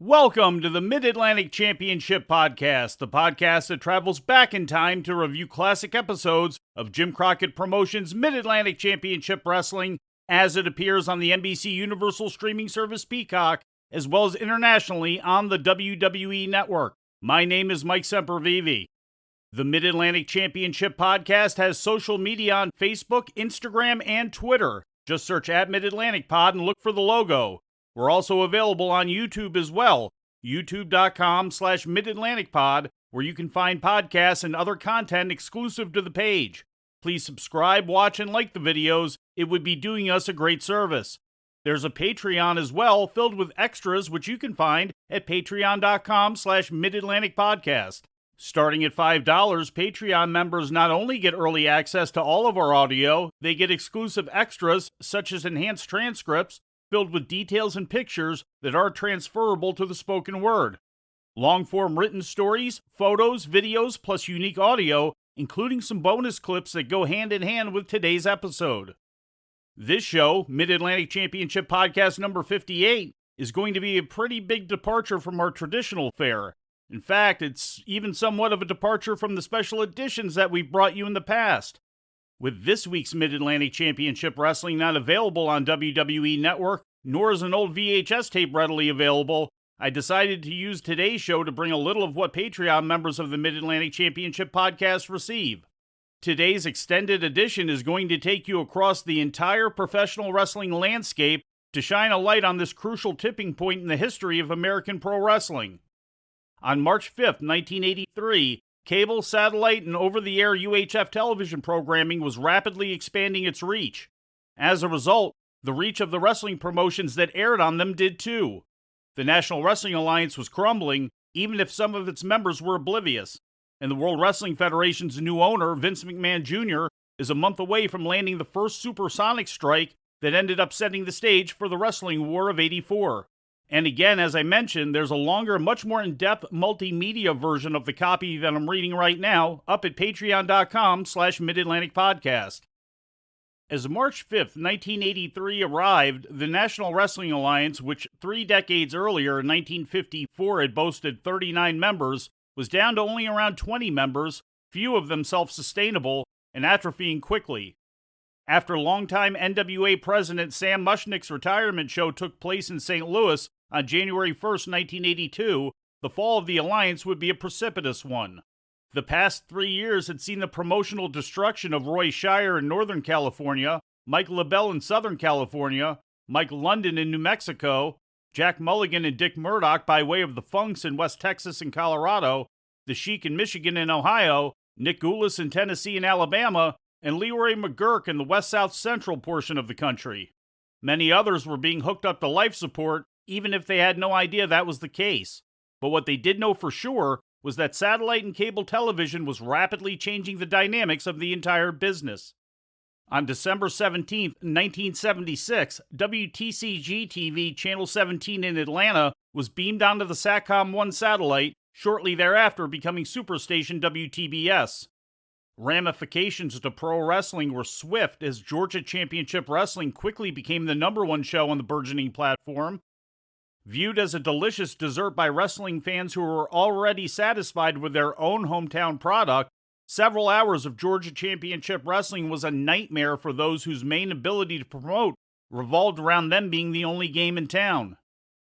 Welcome to the Mid-Atlantic Championship Podcast, the podcast that travels back in time to review classic episodes of Jim Crockett Promotions' Mid-Atlantic Championship Wrestling as it appears on the NBC Universal streaming service Peacock, as well as internationally on the WWE Network. My name is Mike Sempervive. The Mid-Atlantic Championship Podcast has social media on Facebook, Instagram, and Twitter. Just search at Mid-Atlantic Pod and look for the logo. We're also available on YouTube as well, youtube.com/MidAtlanticPod, where you can find podcasts and other content exclusive to the page. Please subscribe, watch, and like the videos. It would be doing us a great service. There's a Patreon as well, filled with extras, which you can find at patreon.com/MidAtlanticPodcast. Starting at $5, Patreon members not only get early access to all of our audio, they get exclusive extras such as enhanced transcripts, filled with details and pictures that are transferable to the spoken word. Long-form written stories, photos, videos, plus unique audio, including some bonus clips that go hand in hand with today's episode. This show, Mid-Atlantic Championship Podcast number 58, is going to be a pretty big departure from our traditional fare. In fact, it's even somewhat of a departure from the special editions that we've brought you in the past. With this week's Mid-Atlantic Championship Wrestling not available on WWE Network, nor is an old VHS tape readily available, I decided to use today's show to bring a little of what Patreon members of the Mid-Atlantic Championship Podcast receive. Today's extended edition is going to take you across the entire professional wrestling landscape to shine a light on this crucial tipping point in the history of American pro wrestling. On March 5th, 1983, cable, satellite, and over-the-air UHF television programming was rapidly expanding its reach. As a result, the reach of the wrestling promotions that aired on them did too. The National Wrestling Alliance was crumbling, even if some of its members were oblivious. And the World Wrestling Federation's new owner, Vince McMahon Jr., is a month away from landing the first supersonic strike that ended up setting the stage for the Wrestling War of '84. And again, as I mentioned, there's a longer, much more in-depth multimedia version of the copy that I'm reading right now up at patreon.com/MidAtlanticPodcast. As March 5th, 1983 arrived, the National Wrestling Alliance, which 3 decades earlier, in 1954, had boasted 39 members, was down to only around 20 members, few of them self-sustainable, and atrophying quickly. After longtime NWA President Sam Mushnick's retirement show took place in St. Louis on January 1st, 1982, the fall of the Alliance would be a precipitous one. The past 3 years had seen the promotional destruction of Roy Shire in Northern California, Mike LaBelle in Southern California, Mike London in New Mexico, Jack Mulligan and Dick Murdoch by way of the Funks in West Texas and Colorado, the Sheik in Michigan and Ohio, Nick Gulas in Tennessee and Alabama, and Leroy McGurk in the west-south central portion of the country. Many others were being hooked up to life support, even if they had no idea that was the case. But what they did know for sure was that satellite and cable television was rapidly changing the dynamics of the entire business. On December 17, 1976, WTCG-TV Channel 17 in Atlanta was beamed onto the Satcom-1 satellite, shortly thereafter becoming Superstation WTBS. Ramifications to pro wrestling were swift as Georgia Championship Wrestling quickly became the #1 show on the burgeoning platform. Viewed as a delicious dessert by wrestling fans who were already satisfied with their own hometown product, several hours of Georgia Championship Wrestling was a nightmare for those whose main ability to promote revolved around them being the only game in town.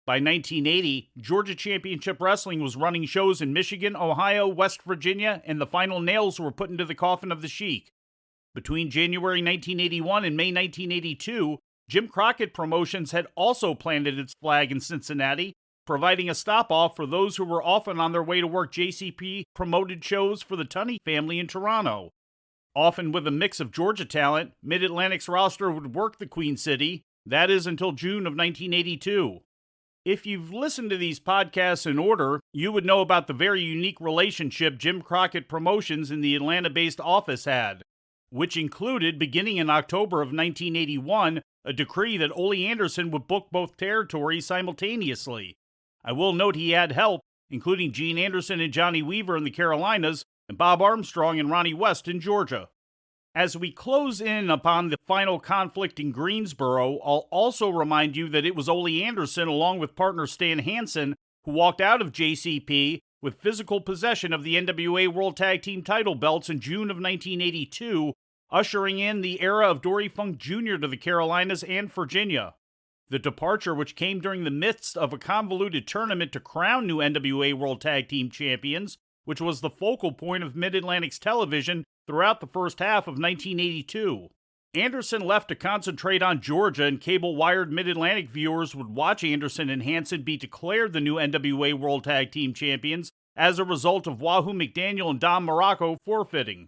By 1980, Georgia Championship Wrestling was running shows in Michigan, Ohio, West Virginia, and the final nails were put into the coffin of the Sheik. Between January 1981 and May 1982, Jim Crockett Promotions had also planted its flag in Cincinnati, providing a stop-off for those who were often on their way to work JCP-promoted shows for the Tunney family in Toronto. Often with a mix of Georgia talent, Mid-Atlantic's roster would work the Queen City, that is until June of 1982. If you've listened to these podcasts in order, you would know about the very unique relationship Jim Crockett Promotions in the Atlanta-based office had, which included, beginning in October of 1981, a decree that Ole Anderson would book both territories simultaneously. I will note he had help, including Gene Anderson and Johnny Weaver in the Carolinas, and Bob Armstrong and Ronnie West in Georgia. As we close in upon the final conflict in Greensboro, I'll also remind you that it was Ole Anderson, along with partner Stan Hansen, who walked out of JCP with physical possession of the NWA World Tag Team title belts in June of 1982, ushering in the era of Dory Funk Jr. to the Carolinas and Virginia. The departure, which came during the midst of a convoluted tournament to crown new NWA World Tag Team champions, which was the focal point of Mid-Atlantic's television throughout the first half of 1982. Anderson left to concentrate on Georgia, and cable-wired Mid-Atlantic viewers would watch Anderson and Hanson be declared the new NWA World Tag Team champions as a result of Wahoo McDaniel and Don Morocco forfeiting.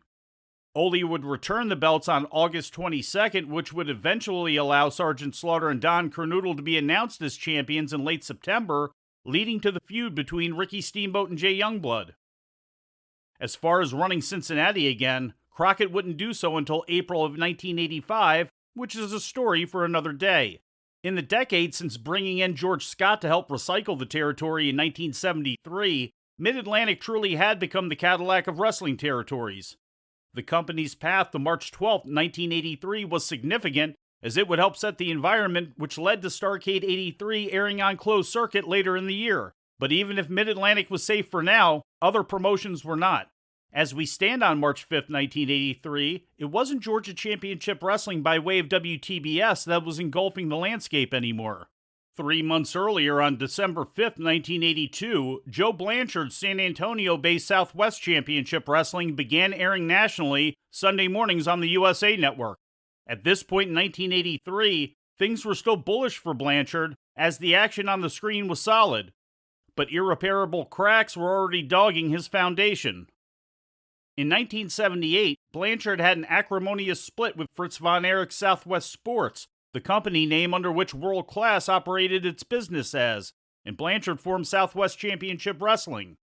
Ole would return the belts on August 22nd, which would eventually allow Sergeant Slaughter and Don Kernoodle to be announced as champions in late September, leading to the feud between Ricky Steamboat and Jay Youngblood. As far as running Cincinnati again, Crockett wouldn't do so until April of 1985, which is a story for another day. In the decade since bringing in George Scott to help recycle the territory in 1973, Mid-Atlantic truly had become the Cadillac of wrestling territories. The company's path to March 12, 1983 was significant, as it would help set the environment which led to Starrcade 83 airing on closed circuit later in the year. But even if Mid-Atlantic was safe for now, other promotions were not. As we stand on March 5, 1983, it wasn't Georgia Championship Wrestling by way of WTBS that was engulfing the landscape anymore. 3 months earlier, on December 5, 1982, Joe Blanchard's San Antonio-based Southwest Championship Wrestling began airing nationally Sunday mornings on the USA Network. At this point in 1983, things were still bullish for Blanchard, as the action on the screen was solid. But irreparable cracks were already dogging his foundation. In 1978, Blanchard had an acrimonious split with Fritz von Erich's Southwest Sports, the company name under which World Class operated its business as, and Blanchard formed Southwest Championship Wrestling.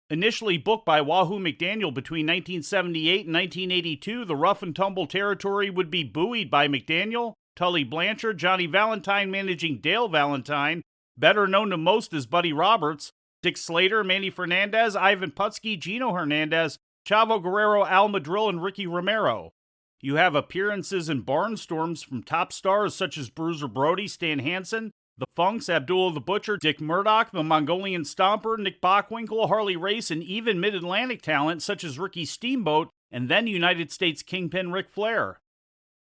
Initially booked by Wahoo McDaniel between 1978 and 1982, the rough and tumble territory would be buoyed by McDaniel, Tully Blanchard, Johnny Valentine managing Dale Valentine, better known to most as Buddy Roberts, Dick Slater, Manny Fernandez, Ivan Putski, Gino Hernandez, Chavo Guerrero, Al Madril, and Ricky Romero. You have appearances in barnstorms from top stars such as Bruiser Brody, Stan Hansen, the Funks, Abdullah the Butcher, Dick Murdoch, the Mongolian Stomper, Nick Bockwinkel, Harley Race, and even Mid-Atlantic talent such as Ricky Steamboat and then United States Kingpin Ric Flair.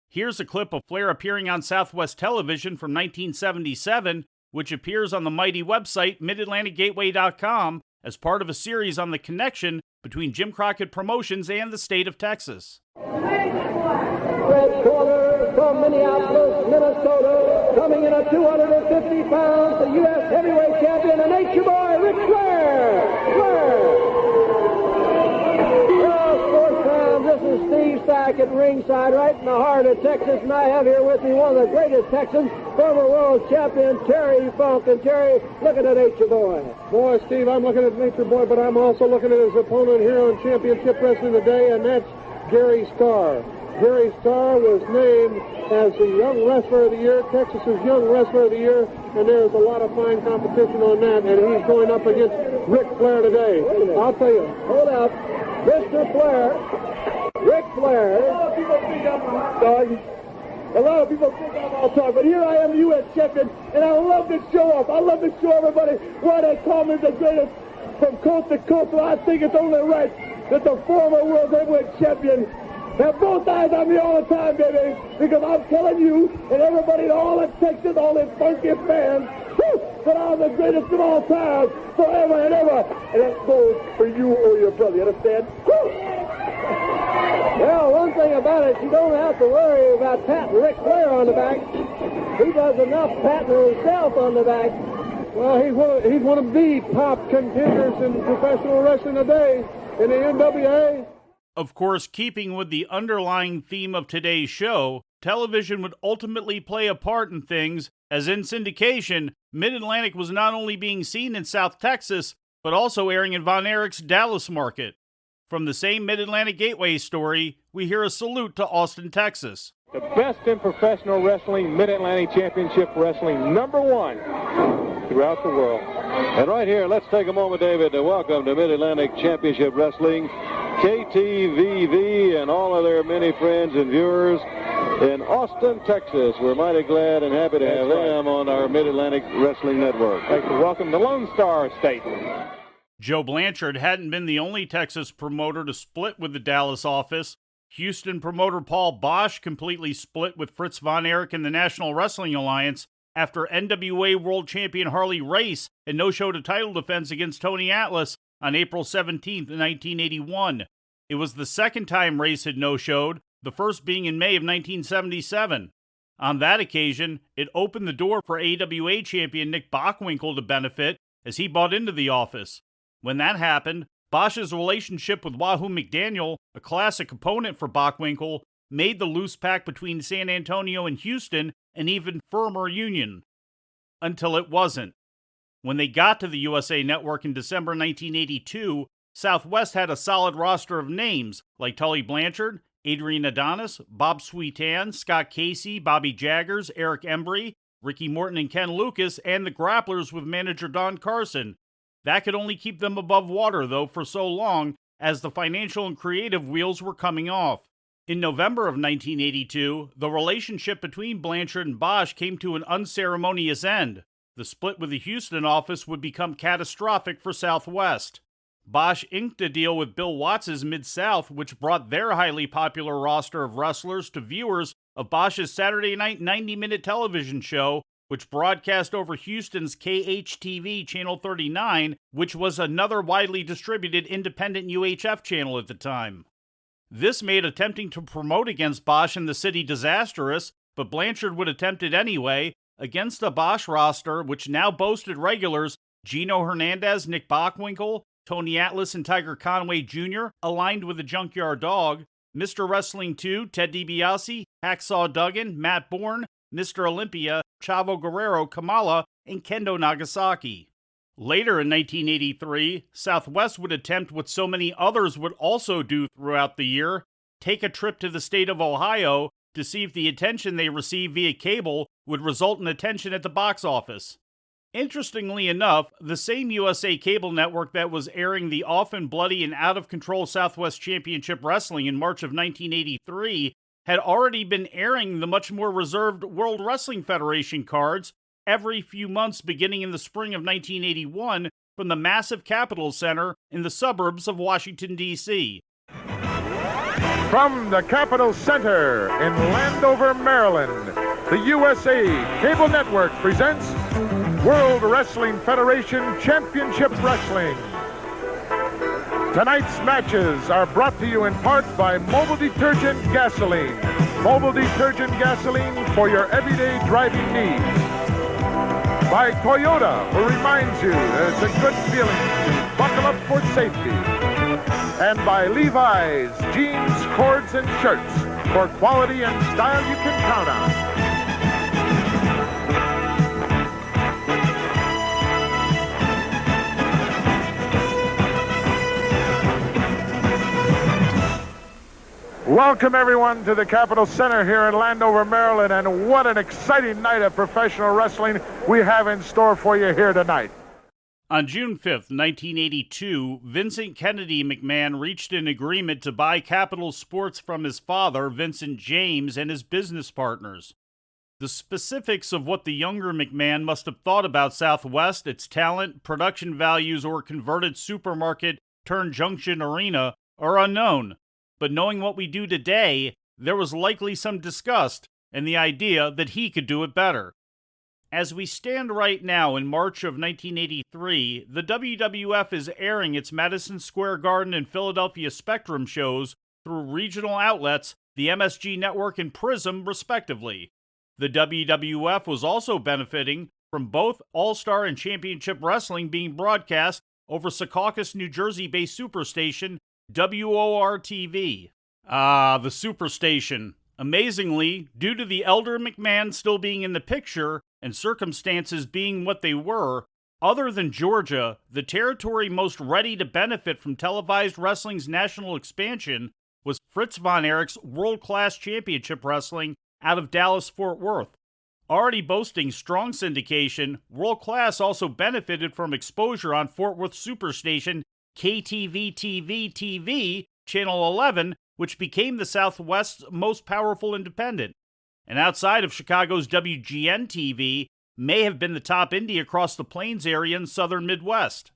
Here's a clip of Flair appearing on Southwest Television from 1977, which appears on the mighty website MidAtlanticGateway.com as part of a series on the connection between Jim Crockett Promotions and the state of Texas. Red corner from Minneapolis, Minnesota, coming in at 250 pounds, the U.S. heavyweight champion, the nature boy, Ric Flair. Well, sports fans, this is Steve Sackett ringside right in the heart of Texas, and I have here with me one of the greatest Texans, former world champion Terry Funk. And Terry, look at the nature boy. Boy, Steve, I'm looking at Nature Boy, but I'm also looking at his opponent here on Championship Wrestling today, and that's Gary Starr. Gary Starr was named as the Young Wrestler of the Year, Texas's Young Wrestler of the Year, and there's a lot of fine competition on that, and he's going up against Ric Flair today. I'll tell you. Hold up. Mr. Flair, Ric Flair. A lot of people think I'm all talk, but here I am, the U.S. champion, and I love to show off. I love to show everybody why they call me the greatest from coast to coast, so I think it's only right that the former world heavyweight champion have both eyes on me all the time, baby, because I'm telling you and everybody in all of Texas, all these funky fans, that I'm the greatest of all time, forever and ever. And that goes for you or your brother, you understand? Well, one thing about it, you don't have to worry about patting Ric Flair on the back. He does enough patting himself on the back. Well, he's one of the top contenders in professional wrestling today in the NWA. Of course, keeping with the underlying theme of today's show, television would ultimately play a part in things, as in syndication, Mid-Atlantic was not only being seen in South Texas, but also airing in Von Erich's Dallas market. From the same Mid-Atlantic Gateway story, we hear a salute to Austin, Texas. The best in professional wrestling, Mid-Atlantic Championship Wrestling, #1 throughout the world. And right here, let's take a moment, David, to welcome to Mid-Atlantic Championship Wrestling, KTVV and all of their many friends and viewers. in Austin, Texas. We're mighty glad and happy to have them on our Mid-Atlantic Wrestling Network. I'd like to welcome the Lone Star State. Joe Blanchard hadn't been the only Texas promoter to split with the Dallas office. Houston promoter Paul Boesch completely split with Fritz von Erich and the National Wrestling Alliance after NWA World Champion Harley Race had no-showed a title defense against Tony Atlas on April 17, 1981. It was the second time Race had no-showed, the first being in May of 1977. On that occasion, it opened the door for AWA champion Nick Bockwinkel to benefit as he bought into the office. When that happened, Bosch's relationship with Wahoo McDaniel, a classic opponent for Bockwinkel, made the loose pact between San Antonio and Houston an even firmer union. Until it wasn't. When they got to the USA Network in December 1982, Southwest had a solid roster of names like Tully Blanchard, Adrian Adonis, Bob Sweetan, Scott Casey, Bobby Jaggers, Eric Embry, Ricky Morton and Ken Lucas, and the Grapplers with manager Don Carson. That could only keep them above water, though, for so long, as the financial and creative wheels were coming off. In November of 1982, the relationship between Blanchard and Boesch came to an unceremonious end. The split with the Houston office would become catastrophic for Southwest. Boesch inked a deal with Bill Watts' Mid-South, which brought their highly popular roster of wrestlers to viewers of Bosch's Saturday night 90-minute television show, which broadcast over Houston's KHTV Channel 39, which was another widely distributed independent UHF channel at the time. This made attempting to promote against Boesch in the city disastrous, but Blanchard would attempt it anyway, against the Boesch roster, which now boasted regulars Gino Hernandez, Nick Bockwinkel, Tony Atlas and Tiger Conway Jr., aligned with the Junkyard Dog, Mr. Wrestling 2, Ted DiBiase, Hacksaw Duggan, Matt Bourne, Mr. Olympia, Chavo Guerrero, Kamala, and Kendo Nagasaki. Later in 1983, Southwest would attempt what so many others would also do throughout the year, take a trip to the state of Ohio to see if the attention they received via cable would result in attention at the box office. Interestingly enough, the same USA cable network that was airing the often bloody and out-of-control Southwest Championship Wrestling in March of 1983 had already been airing the much more reserved World Wrestling Federation cards every few months beginning in the spring of 1981 from the massive Capitol Center in the suburbs of Washington, D.C. From the Capitol Center in Landover, Maryland, the USA Cable Network presents World Wrestling Federation Championship Wrestling. Tonight's matches are brought to you in part by Mobile Detergent Gasoline. Mobile Detergent Gasoline for your everyday driving needs. By Toyota, who reminds you that it's a good feeling to buckle up for safety. And by Levi's Jeans, Cords, and Shirts for quality and style you can count on. Welcome, everyone, to the Capitol Center here in Landover, Maryland, and what an exciting night of professional wrestling we have in store for you here tonight. On June 5th, 1982, Vincent Kennedy McMahon reached an agreement to buy Capitol Sports from his father, Vincent James, and his business partners. The specifics of what the younger McMahon must have thought about Southwest, its talent, production values, or converted supermarket-turned-junction arena are unknown. But knowing what we do today, there was likely some disgust and the idea that he could do it better. As we stand right now in March of 1983, the WWF is airing its Madison Square Garden and Philadelphia Spectrum shows through regional outlets, the MSG Network and Prism, respectively. The WWF was also benefiting from both All-Star and Championship Wrestling being broadcast over Secaucus, New Jersey-based superstation WOR-TV. Ah, the superstation. Amazingly, due to the elder McMahon still being in the picture and circumstances being what they were, other than Georgia, the territory most ready to benefit from televised wrestling's national expansion was Fritz von Erich's world-class championship wrestling out of Dallas-Fort Worth. Already boasting strong syndication, World Class also benefited from exposure on Fort Worth superstation KTV-TV-TV, Channel 11, which became the Southwest's most powerful independent. and outside of Chicago's WGN-TV, may have been the top indie across the Plains area in southern Midwest.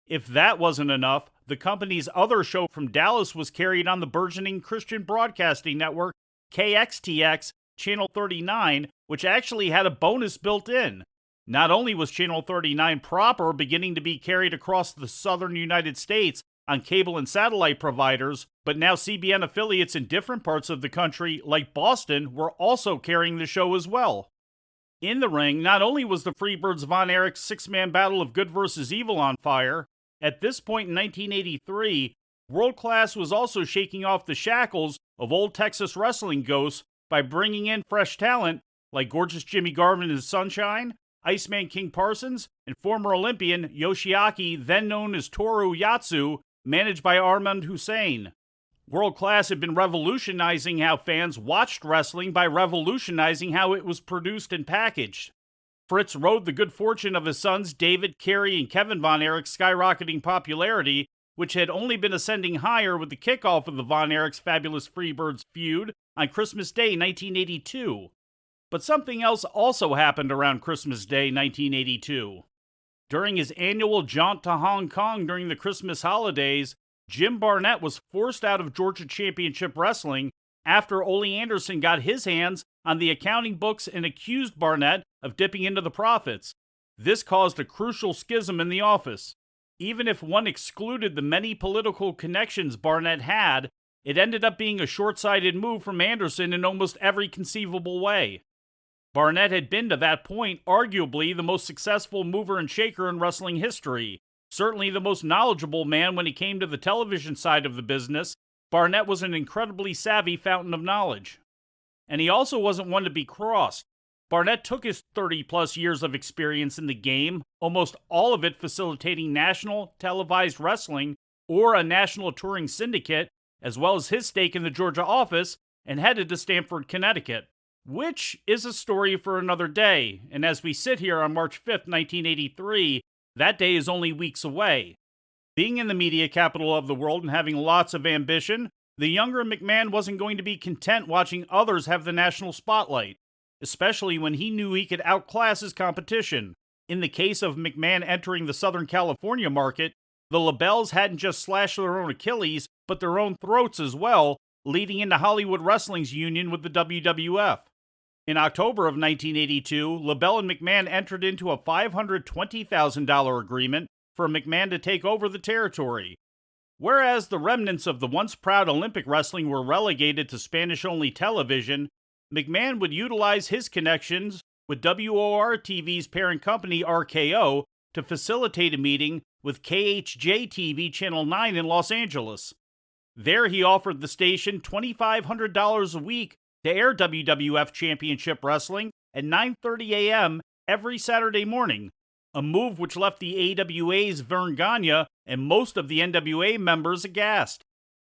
If that wasn't enough, the company's other show from Dallas was carried on the burgeoning Christian broadcasting network KXTX Channel 39, which actually had a bonus built in. Not only was Channel 39 proper beginning to be carried across the southern United States on cable and satellite providers, but now CBN affiliates in different parts of the country, like Boston, were also carrying the show as well. In the ring, not only was the Freebirds Von Erich's six-man battle of good versus evil on fire, at this point in 1983, World Class was also shaking off the shackles of old Texas wrestling ghosts by bringing in fresh talent like gorgeous Jimmy Garvin and Sunshine, Iceman King Parsons, and former Olympian Yoshiaki, then known as Toru Yatsu, managed by Armand Hussein. World Class had been revolutionizing how fans watched wrestling by revolutionizing how it was produced and packaged. Fritz rode the good fortune of his sons David, Kerry, and Kevin Von Erich's skyrocketing popularity, which had only been ascending higher with the kickoff of the Von Erich's Fabulous Freebirds feud on Christmas Day 1982. But something else also happened around Christmas Day 1982. During his annual jaunt to Hong Kong during the Christmas holidays, Jim Barnett was forced out of Georgia Championship Wrestling after Ole Anderson got his hands on the accounting books and accused Barnett of dipping into the profits. This caused a crucial schism in the office. Even if one excluded the many political connections Barnett had, it ended up being a short-sighted move from Anderson in almost every conceivable way. Barnett had been to that point arguably the most successful mover and shaker in wrestling history. Certainly the most knowledgeable man when it came to the television side of the business, Barnett was an incredibly savvy fountain of knowledge. And he also wasn't one to be crossed. Barnett took his 30-plus years of experience in the game, almost all of it facilitating national televised wrestling or a national touring syndicate, as well as his stake in the Georgia office, and headed to Stamford, Connecticut. Which is a story for another day, and as we sit here on March 5th, 1983, that day is only weeks away. Being in the media capital of the world and having lots of ambition, the younger McMahon wasn't going to be content watching others have the national spotlight, especially when he knew he could outclass his competition. In the case of McMahon entering the Southern California market, the LaBelles hadn't just slashed their own Achilles, but their own throats as well, leading into Hollywood Wrestling's union with the WWF. In October of 1982, LaBelle and McMahon entered into a $520,000 agreement for McMahon to take over the territory. Whereas the remnants of the once proud Olympic wrestling were relegated to Spanish-only television, McMahon would utilize his connections with WOR-TV's parent company RKO to facilitate a meeting with KHJ-TV Channel 9 in Los Angeles. There he offered the station $2,500 a week to air WWF Championship Wrestling at 9:30 a.m. every Saturday morning, a move which left the AWA's Vern Gagne and most of the NWA members aghast.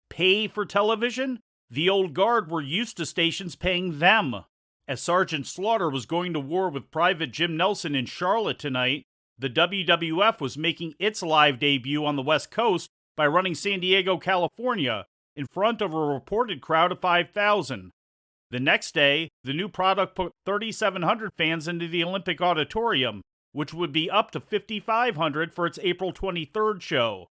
Pay for television? The old guard were used to stations paying them. As Sergeant Slaughter was going to war with Private Jim Nelson in Charlotte tonight, the WWF was making its live debut on the West Coast by running San Diego, California, in front of a reported crowd of 5,000. The next day, the new product put 3,700 fans into the Olympic Auditorium, which would be up to 5,500 for its April 23rd show.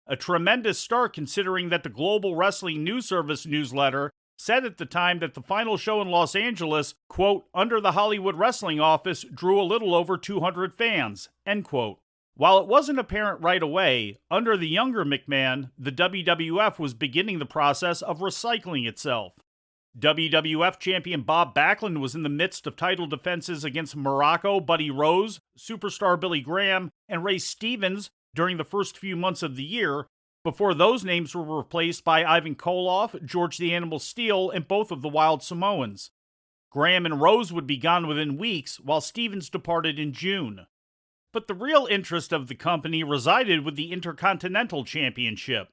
A tremendous start considering that the Global Wrestling News Service newsletter said at the time that the final show in Los Angeles, quote, under the Hollywood Wrestling Office drew a little over 200 fans, end quote. While it wasn't apparent right away, under the younger McMahon, the WWF was beginning the process of recycling itself. WWF champion Bob Backlund was in the midst of title defenses against Morocco, Buddy Rose, Superstar Billy Graham, and Ray Stevens during the first few months of the year, before those names were replaced by Ivan Koloff, George the Animal Steele, and both of the Wild Samoans. Graham and Rose would be gone within weeks, while Stevens departed in June. But the real interest of the company resided with the Intercontinental Championship.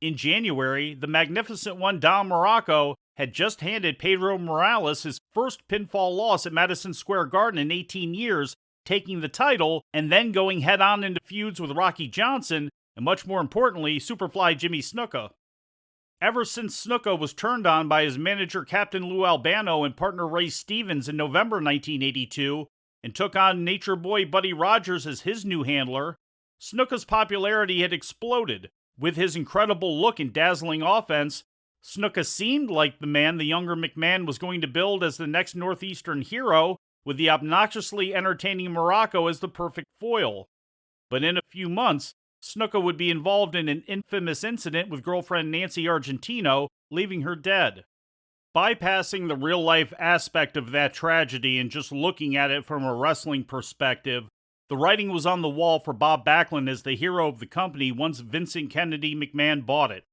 In January, the Magnificent One Dom Morocco had just handed Pedro Morales his first pinfall loss at Madison Square Garden in 18 years, taking the title and then going head-on into feuds with Rocky Johnson and, much more importantly, Superfly Jimmy Snuka. Ever since Snuka was turned on by his manager Captain Lou Albano and partner Ray Stevens in November 1982 and took on Nature Boy Buddy Rogers as his new handler, Snuka's popularity had exploded. With his incredible look and dazzling offense, Snuka seemed like the man the younger McMahon was going to build as the next Northeastern hero, with the obnoxiously entertaining Morocco as the perfect foil. But in a few months, Snuka would be involved in an infamous incident with girlfriend Nancy Argentino, leaving her dead. Bypassing the real-life aspect of that tragedy and just looking at it from a wrestling perspective, the writing was on the wall for Bob Backlund as the hero of the company once Vincent Kennedy McMahon bought it.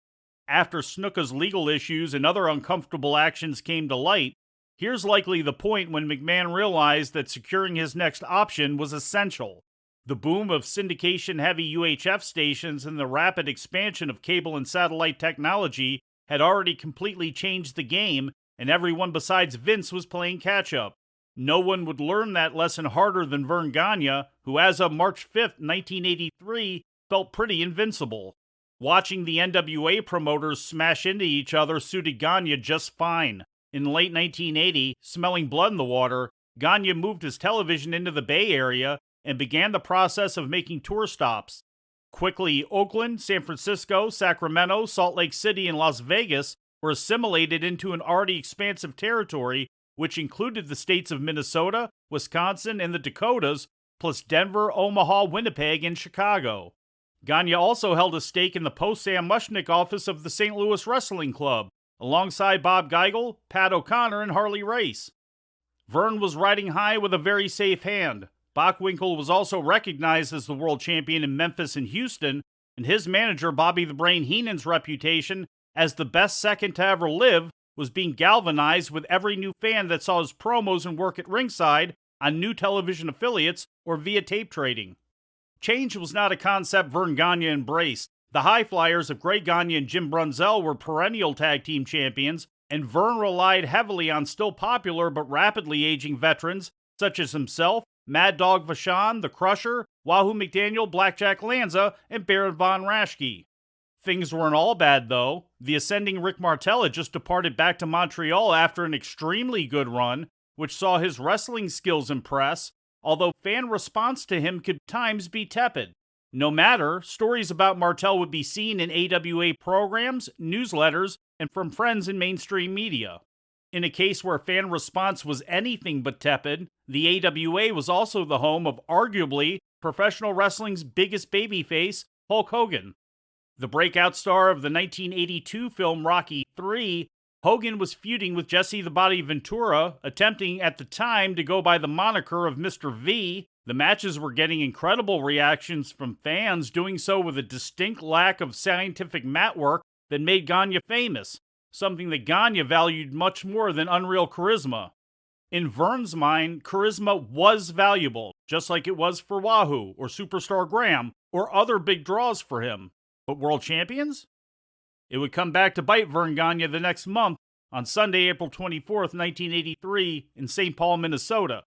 After Snuka's legal issues and other uncomfortable actions came to light, here's likely the point when McMahon realized that securing his next option was essential. The boom of syndication-heavy UHF stations and the rapid expansion of cable and satellite technology had already completely changed the game, and everyone besides Vince was playing catch-up. No one would learn that lesson harder than Verne Gagne, who as of March 5, 1983, felt pretty invincible. Watching the NWA promoters smash into each other suited Gagne just fine. In late 1980, smelling blood in the water, Gagne moved his television into the Bay Area and began the process of making tour stops. Quickly, Oakland, San Francisco, Sacramento, Salt Lake City, and Las Vegas were assimilated into an already expansive territory, which included the states of Minnesota, Wisconsin, and the Dakotas, plus Denver, Omaha, Winnipeg, and Chicago. Gagne also held a stake in the post-Sam Mushnick office of the St. Louis Wrestling Club, alongside Bob Geigel, Pat O'Connor, and Harley Race. Verne was riding high with a very safe hand. Bockwinkel was also recognized as the world champion in Memphis and Houston, and his manager Bobby the Brain Heenan's reputation as the best second to ever live was being galvanized with every new fan that saw his promos and work at ringside on new television affiliates or via tape trading. Change was not a concept Verne Gagne embraced. The High Flyers of Greg Gagne and Jim Brunzell were perennial tag team champions, and Verne relied heavily on still popular but rapidly aging veterans such as himself, Mad Dog Vachon, The Crusher, Wahoo McDaniel, Blackjack Lanza, and Baron von Raschke. Things weren't all bad, though. The ascending Rick Martel had just departed back to Montreal after an extremely good run, which saw his wrestling skills impress, although fan response to him could at times be tepid. No matter, stories about Martel would be seen in AWA programs, newsletters, and from friends in mainstream media. In a case where fan response was anything but tepid, the AWA was also the home of arguably professional wrestling's biggest babyface, Hulk Hogan. The breakout star of the 1982 film Rocky III, Hogan was feuding with Jesse the Body Ventura, attempting at the time to go by the moniker of Mr. V. The matches were getting incredible reactions from fans, doing so with a distinct lack of scientific mat work that made Gagne famous, something that Gagne valued much more than unreal charisma. In Verne's mind, charisma was valuable, just like it was for Wahoo or Superstar Graham or other big draws for him. But world champions? It would come back to bite Verne Gagne the next month on Sunday, April 24th, 1983 in St. Paul, Minnesota.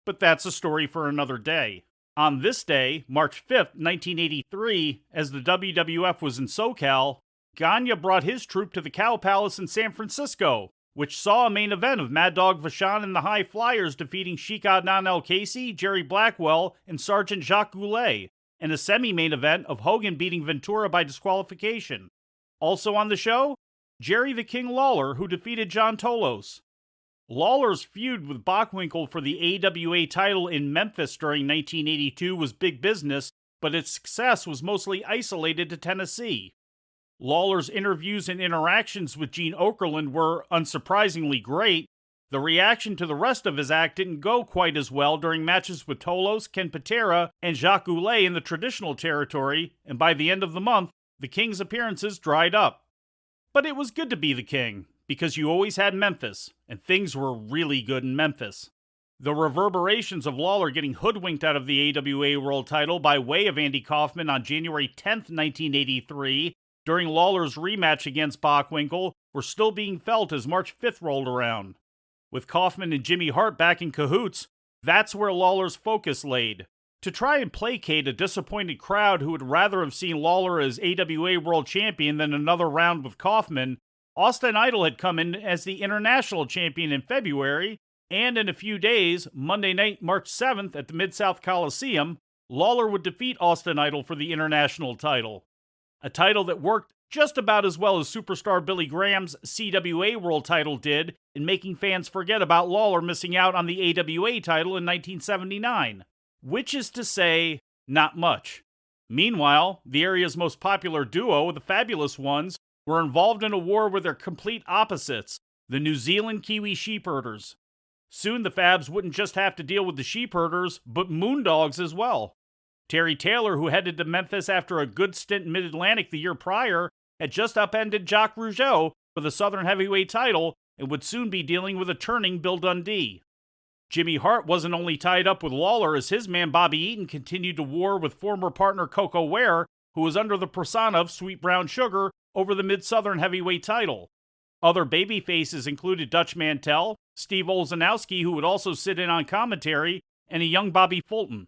But that's a story for another day. On this day, March 5th, 1983, as the WWF was in SoCal, Gagne brought his troupe to the Cow Palace in San Francisco, which saw a main event of Mad Dog Vachon and the High Flyers defeating Sheik Adnan El Casey, Jerry Blackwell, and Sergeant Jacques Goulet, and a semi-main event of Hogan beating Ventura by disqualification. Also on the show, Jerry the King Lawler, who defeated John Tolos. Lawler's feud with Bockwinkel for the AWA title in Memphis during 1982 was big business, but its success was mostly isolated to Tennessee. Lawler's interviews and interactions with Gene Okerlund were, unsurprisingly, great. The reaction to the rest of his act didn't go quite as well during matches with Tolos, Ken Patera, and Jacques Goulet in the traditional territory, and by the end of the month, the King's appearances dried up. But it was good to be the King, because you always had Memphis, and things were really good in Memphis. The reverberations of Lawler getting hoodwinked out of the AWA World title by way of Andy Kaufman on January 10th, 1983, during Lawler's rematch against Bockwinkel, were still being felt as March 5th rolled around. With Kaufman and Jimmy Hart back in cahoots, that's where Lawler's focus laid. To try and placate a disappointed crowd who would rather have seen Lawler as AWA World Champion than another round with Kaufman, Austin Idol had come in as the International Champion in February, and in a few days, Monday night, March 7th at the Mid-South Coliseum, Lawler would defeat Austin Idol for the International title. A title that worked just about as well as superstar Billy Graham's CWA World title did in making fans forget about Lawler missing out on the AWA title in 1979. Which is to say, not much. Meanwhile, the area's most popular duo, the Fabulous Ones, were involved in a war with their complete opposites, the New Zealand Kiwi Sheepherders. Soon the Fabs wouldn't just have to deal with the Sheepherders, but Moondogs as well. Terry Taylor, who headed to Memphis after a good stint in Mid-Atlantic the year prior, had just upended Jacques Rougeau for the Southern Heavyweight title and would soon be dealing with a turning Bill Dundee. Jimmy Hart wasn't only tied up with Lawler as his man Bobby Eaton continued to war with former partner Coco Ware, who was under the persona of Sweet Brown Sugar, over the Mid-Southern Heavyweight title. Other babyfaces included Dutch Mantell, Steve Olszanowski, who would also sit in on commentary, and a young Bobby Fulton.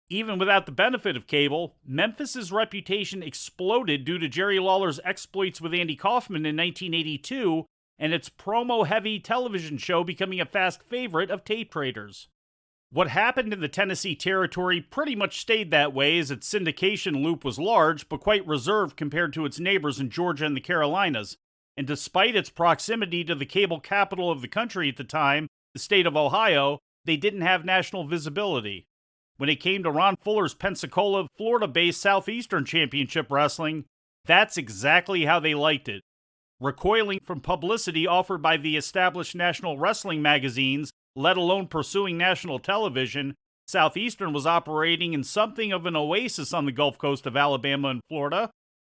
Even without the benefit of cable, Memphis's reputation exploded due to Jerry Lawler's exploits with Andy Kaufman in 1982, and its promo-heavy television show becoming a fast favorite of tape traders. What happened in the Tennessee territory pretty much stayed that way, as its syndication loop was large but quite reserved compared to its neighbors in Georgia and the Carolinas. And despite its proximity to the cable capital of the country at the time, the state of Ohio, they didn't have national visibility. When it came to Ron Fuller's Pensacola, Florida-based Southeastern Championship Wrestling, that's exactly how they liked it. Recoiling from publicity offered by the established national wrestling magazines, let alone pursuing national television, Southeastern was operating in something of an oasis on the Gulf Coast of Alabama and Florida,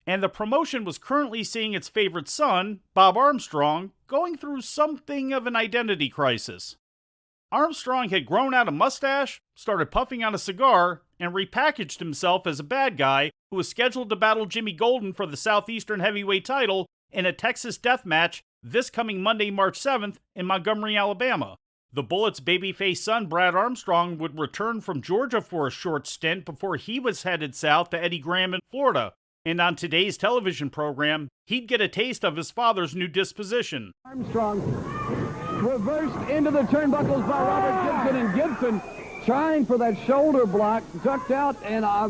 and the promotion was currently seeing its favorite son, Bob Armstrong, going through something of an identity crisis. Armstrong had grown out a mustache, started puffing on a cigar, and repackaged himself as a bad guy who was scheduled to battle Jimmy Golden for the Southeastern Heavyweight title in a Texas death match this coming Monday, March 7th in Montgomery, Alabama. The Bullet's babyface son, Brad Armstrong, would return from Georgia for a short stint before he was headed south to Eddie Graham in Florida. And on today's television program, he'd get a taste of his father's new disposition. Armstrong reversed into the turnbuckles by Robert Gibson, and Gibson trying for that shoulder block, ducked out, and I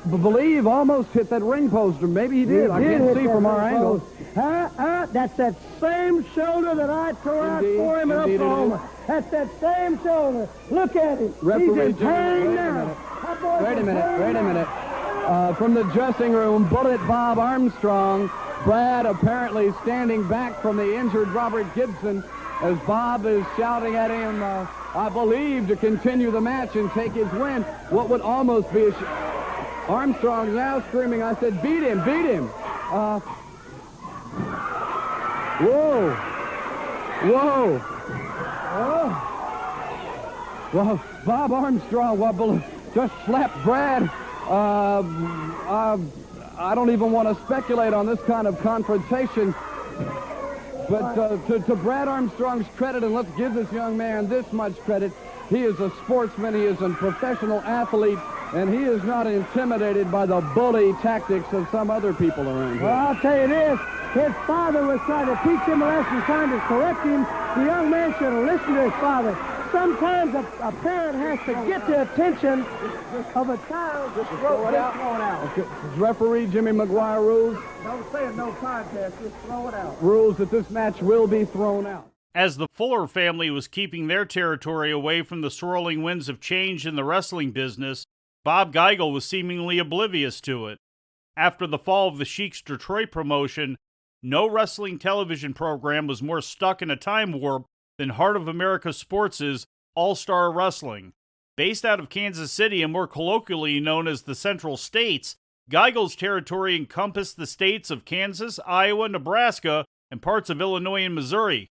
believe almost hit that ring post, or maybe he did. I can't see from our angle. That's that same shoulder that I tore out for him in Oklahoma. That's that same shoulder. Look at him. Referee, he's in pain now. Wait a minute. From the dressing room, Bullet Bob Armstrong. Brad apparently standing back from the injured Robert Gibson as Bob is shouting at him, I believe, to continue the match and take his win. What would almost be a Armstrong now screaming, I said, beat him. Whoa. Well, Bob Armstrong just slapped Brad. I don't even want to speculate on this kind of confrontation. But to Brad Armstrong's credit, and let's give this young man this much credit, he is a sportsman, he is a professional athlete, and he is not intimidated by the bully tactics of some other people around here. Well, I'll tell you this. His father was trying to teach him a lesson, trying to correct him. The young man should have listened to his father. Sometimes a parent has to get the attention of a child. Just throw it out. Okay. Referee Jimmy McGuire rules. Don't say no contest. Just throw it out. Rules that this match will be thrown out. As the Fuller family was keeping their territory away from the swirling winds of change in the wrestling business, Bob Geigel was seemingly oblivious to it. After the fall of the Sheik's Detroit promotion, no wrestling television program was more stuck in a time warp than Heart of America Sports' All-Star Wrestling. Based out of Kansas City and more colloquially known as the Central States, Geigel's territory encompassed the states of Kansas, Iowa, Nebraska, and parts of Illinois and Missouri.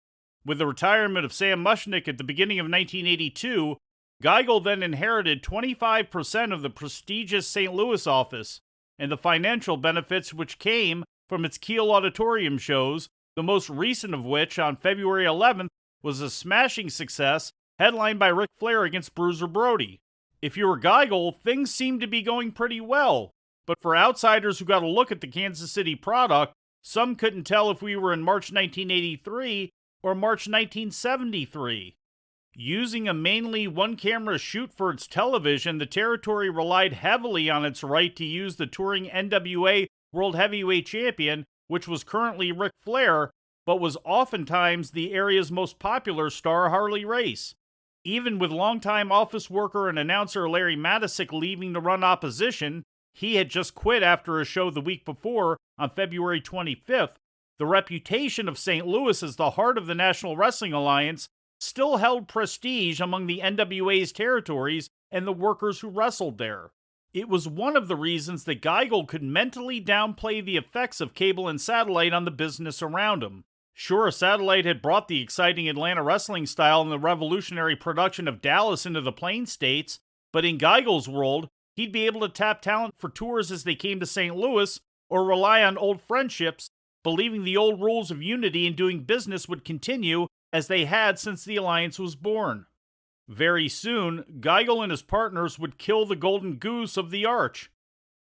With the retirement of Sam Mushnick at the beginning of 1982, Geigel then inherited 25% of the prestigious St. Louis office, and the financial benefits which came from its Kiel Auditorium shows, the most recent of which, on February 11th, was a smashing success, headlined by Ric Flair against Bruiser Brody. If you were Geigel, things seemed to be going pretty well, but for outsiders who got a look at the Kansas City product, some couldn't tell if we were in March 1983 or March 1973. Using a mainly one-camera shoot for its television, the territory relied heavily on its right to use the touring NWA World Heavyweight Champion, which was currently Ric Flair, but was oftentimes the area's most popular star, Harley Race. Even with longtime office worker and announcer Larry Matisick leaving to run opposition, he had just quit after a show the week before on February 25th, the reputation of St. Louis as the heart of the National Wrestling Alliance still held prestige among the NWA's territories and the workers who wrestled there. It was one of the reasons that Geigel could mentally downplay the effects of cable and satellite on the business around him. Sure, satellite had brought the exciting Atlanta wrestling style and the revolutionary production of Dallas into the Plain States, but in Geigel's world, he'd be able to tap talent for tours as they came to St. Louis, or rely on old friendships, believing the old rules of unity and doing business would continue as they had since the alliance was born. Very soon, Geigel and his partners would kill the golden goose of the arch.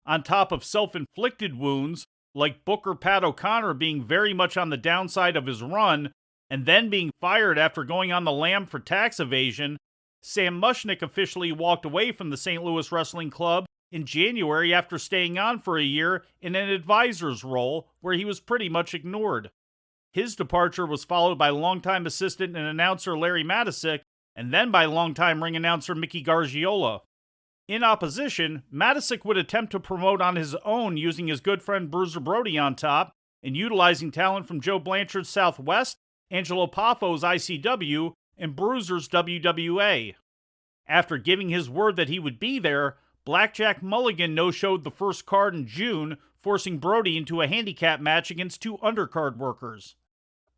On top of self-inflicted wounds, like Booker Pat O'Connor being very much on the downside of his run, and then being fired after going on the lam for tax evasion, Sam Mushnick officially walked away from the St. Louis Wrestling Club in January after staying on for a year in an advisor's role where he was pretty much ignored. His departure was followed by longtime assistant and announcer Larry Matisick, and then by longtime ring announcer Mickey Gargiola. In opposition, Matisick would attempt to promote on his own using his good friend Bruiser Brody on top, and utilizing talent from Joe Blanchard's Southwest, Angelo Paffo's ICW, and Bruiser's WWA. After giving his word that he would be there, Blackjack Mulligan no-showed the first card in June, forcing Brody into a handicap match against two undercard workers.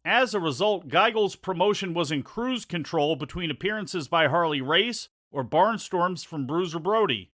As a result, Geigel's promotion was in cruise control between appearances by Harley Race or barnstorms from Bruiser Brody.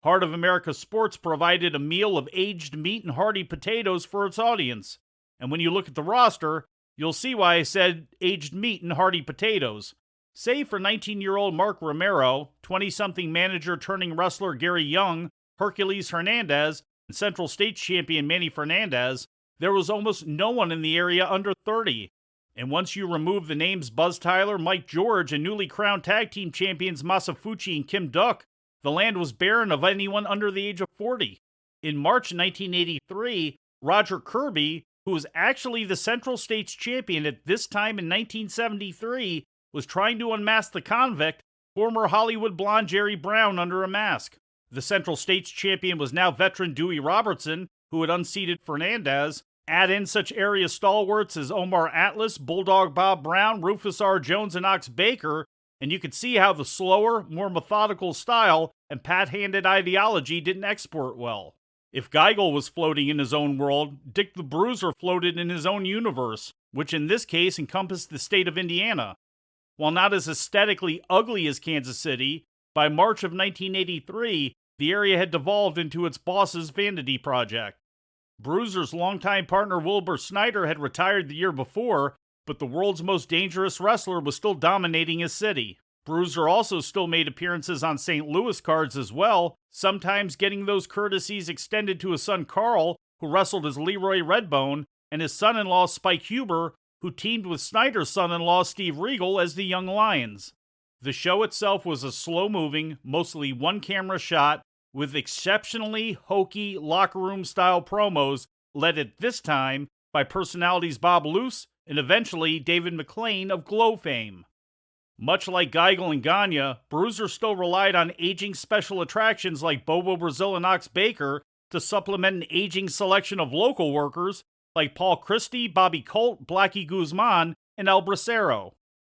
Heart of America Sports provided a meal of aged meat and hearty potatoes for its audience. And when you look at the roster, you'll see why I said aged meat and hearty potatoes. Save for 19-year-old Mark Romero, 20-something manager turning wrestler Gary Young, Hercules Hernandez, and Central States champion Manny Fernandez, there was almost no one in the area under 30. And once you remove the names Buzz Tyler, Mike George, and newly crowned tag team champions Masafuchi and Kim Duck, the land was barren of anyone under the age of 40. In March 1983, Roger Kirby, who was actually the Central States champion at this time in 1973, was trying to unmask the convict, former Hollywood blonde Jerry Brown, under a mask. The Central States champion was now veteran Dewey Robertson, who had unseated Fernandez. Add in such area stalwarts as Omar Atlas, Bulldog Bob Brown, Rufus R. Jones, and Ox Baker, and you could see how the slower, more methodical style and pat-handed ideology didn't export well. If Geigel was floating in his own world, Dick the Bruiser floated in his own universe, which in this case encompassed the state of Indiana. While not as aesthetically ugly as Kansas City, by March of 1983, the area had devolved into its boss's vanity project. Bruiser's longtime partner Wilbur Snyder had retired the year before, but the world's most dangerous wrestler was still dominating his city. Bruiser also still made appearances on St. Louis cards as well, sometimes getting those courtesies extended to his son Carl, who wrestled as Leroy Redbone, and his son-in-law Spike Huber, who teamed with Snyder's son-in-law Steve Regal as the Young Lions. The show itself was a slow-moving, mostly one-camera shot with exceptionally hokey locker room-style promos led at this time by personalities Bob Luce and eventually David McLean of Glow fame. Much like Geigel and Gagne, Bruiser still relied on aging special attractions like Bobo Brazil and Ox Baker to supplement an aging selection of local workers like Paul Christie, Bobby Colt, Blackie Guzman, and El Bracero.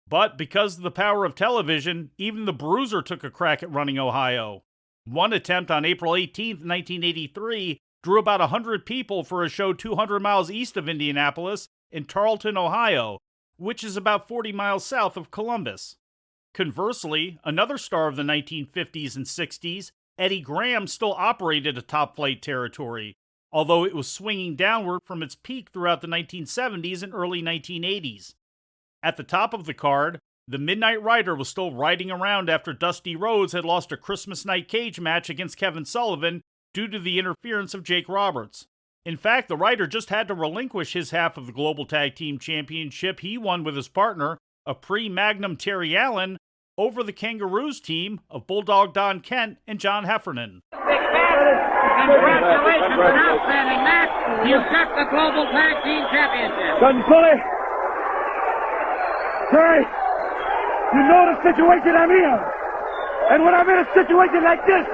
But because of the power of television, even the Bruiser took a crack at running Ohio. One attempt on April 18, 1983, drew about 100 people for a show 200 miles east of Indianapolis in Tarleton, Ohio, which is about 40 miles south of Columbus. Conversely, another star of the 1950s and 60s, Eddie Graham, still operated a top-flight territory, although it was swinging downward from its peak throughout the 1970s and early 1980s. At the top of the card, The Midnight Rider was still riding around after Dusty Rhodes had lost a Christmas night cage match against Kevin Sullivan due to the interference of Jake Roberts. In fact, the Rider just had to relinquish his half of the Global Tag Team Championship he won with his partner, a pre-Magnum Terry Allen, over the Kangaroos team of Bulldog Don Kent and John Heffernan. Congratulations, an outstanding match. You've got the Global Tag Team Championship. Done fully. Terry, you know the situation I'm in. And when I'm in a situation like this,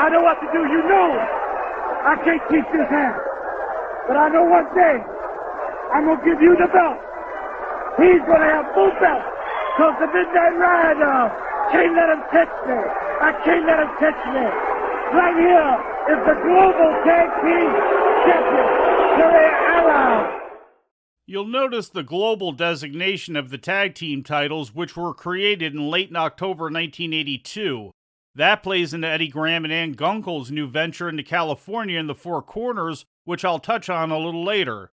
I know what to do. You know I can't keep this hand. But I know one thing. I'm going to give you the belt. He's going to have both belts. Because the Midnight Rider can't let him touch me. I can't let him touch me. Right here is the Global Tag Team Champion, Terry Allen. You'll notice the global designation of the tag team titles, which were created in late October 1982. That plays into Eddie Graham and Ann Gunkel's new venture into California in the Four Corners, which I'll touch on a little later.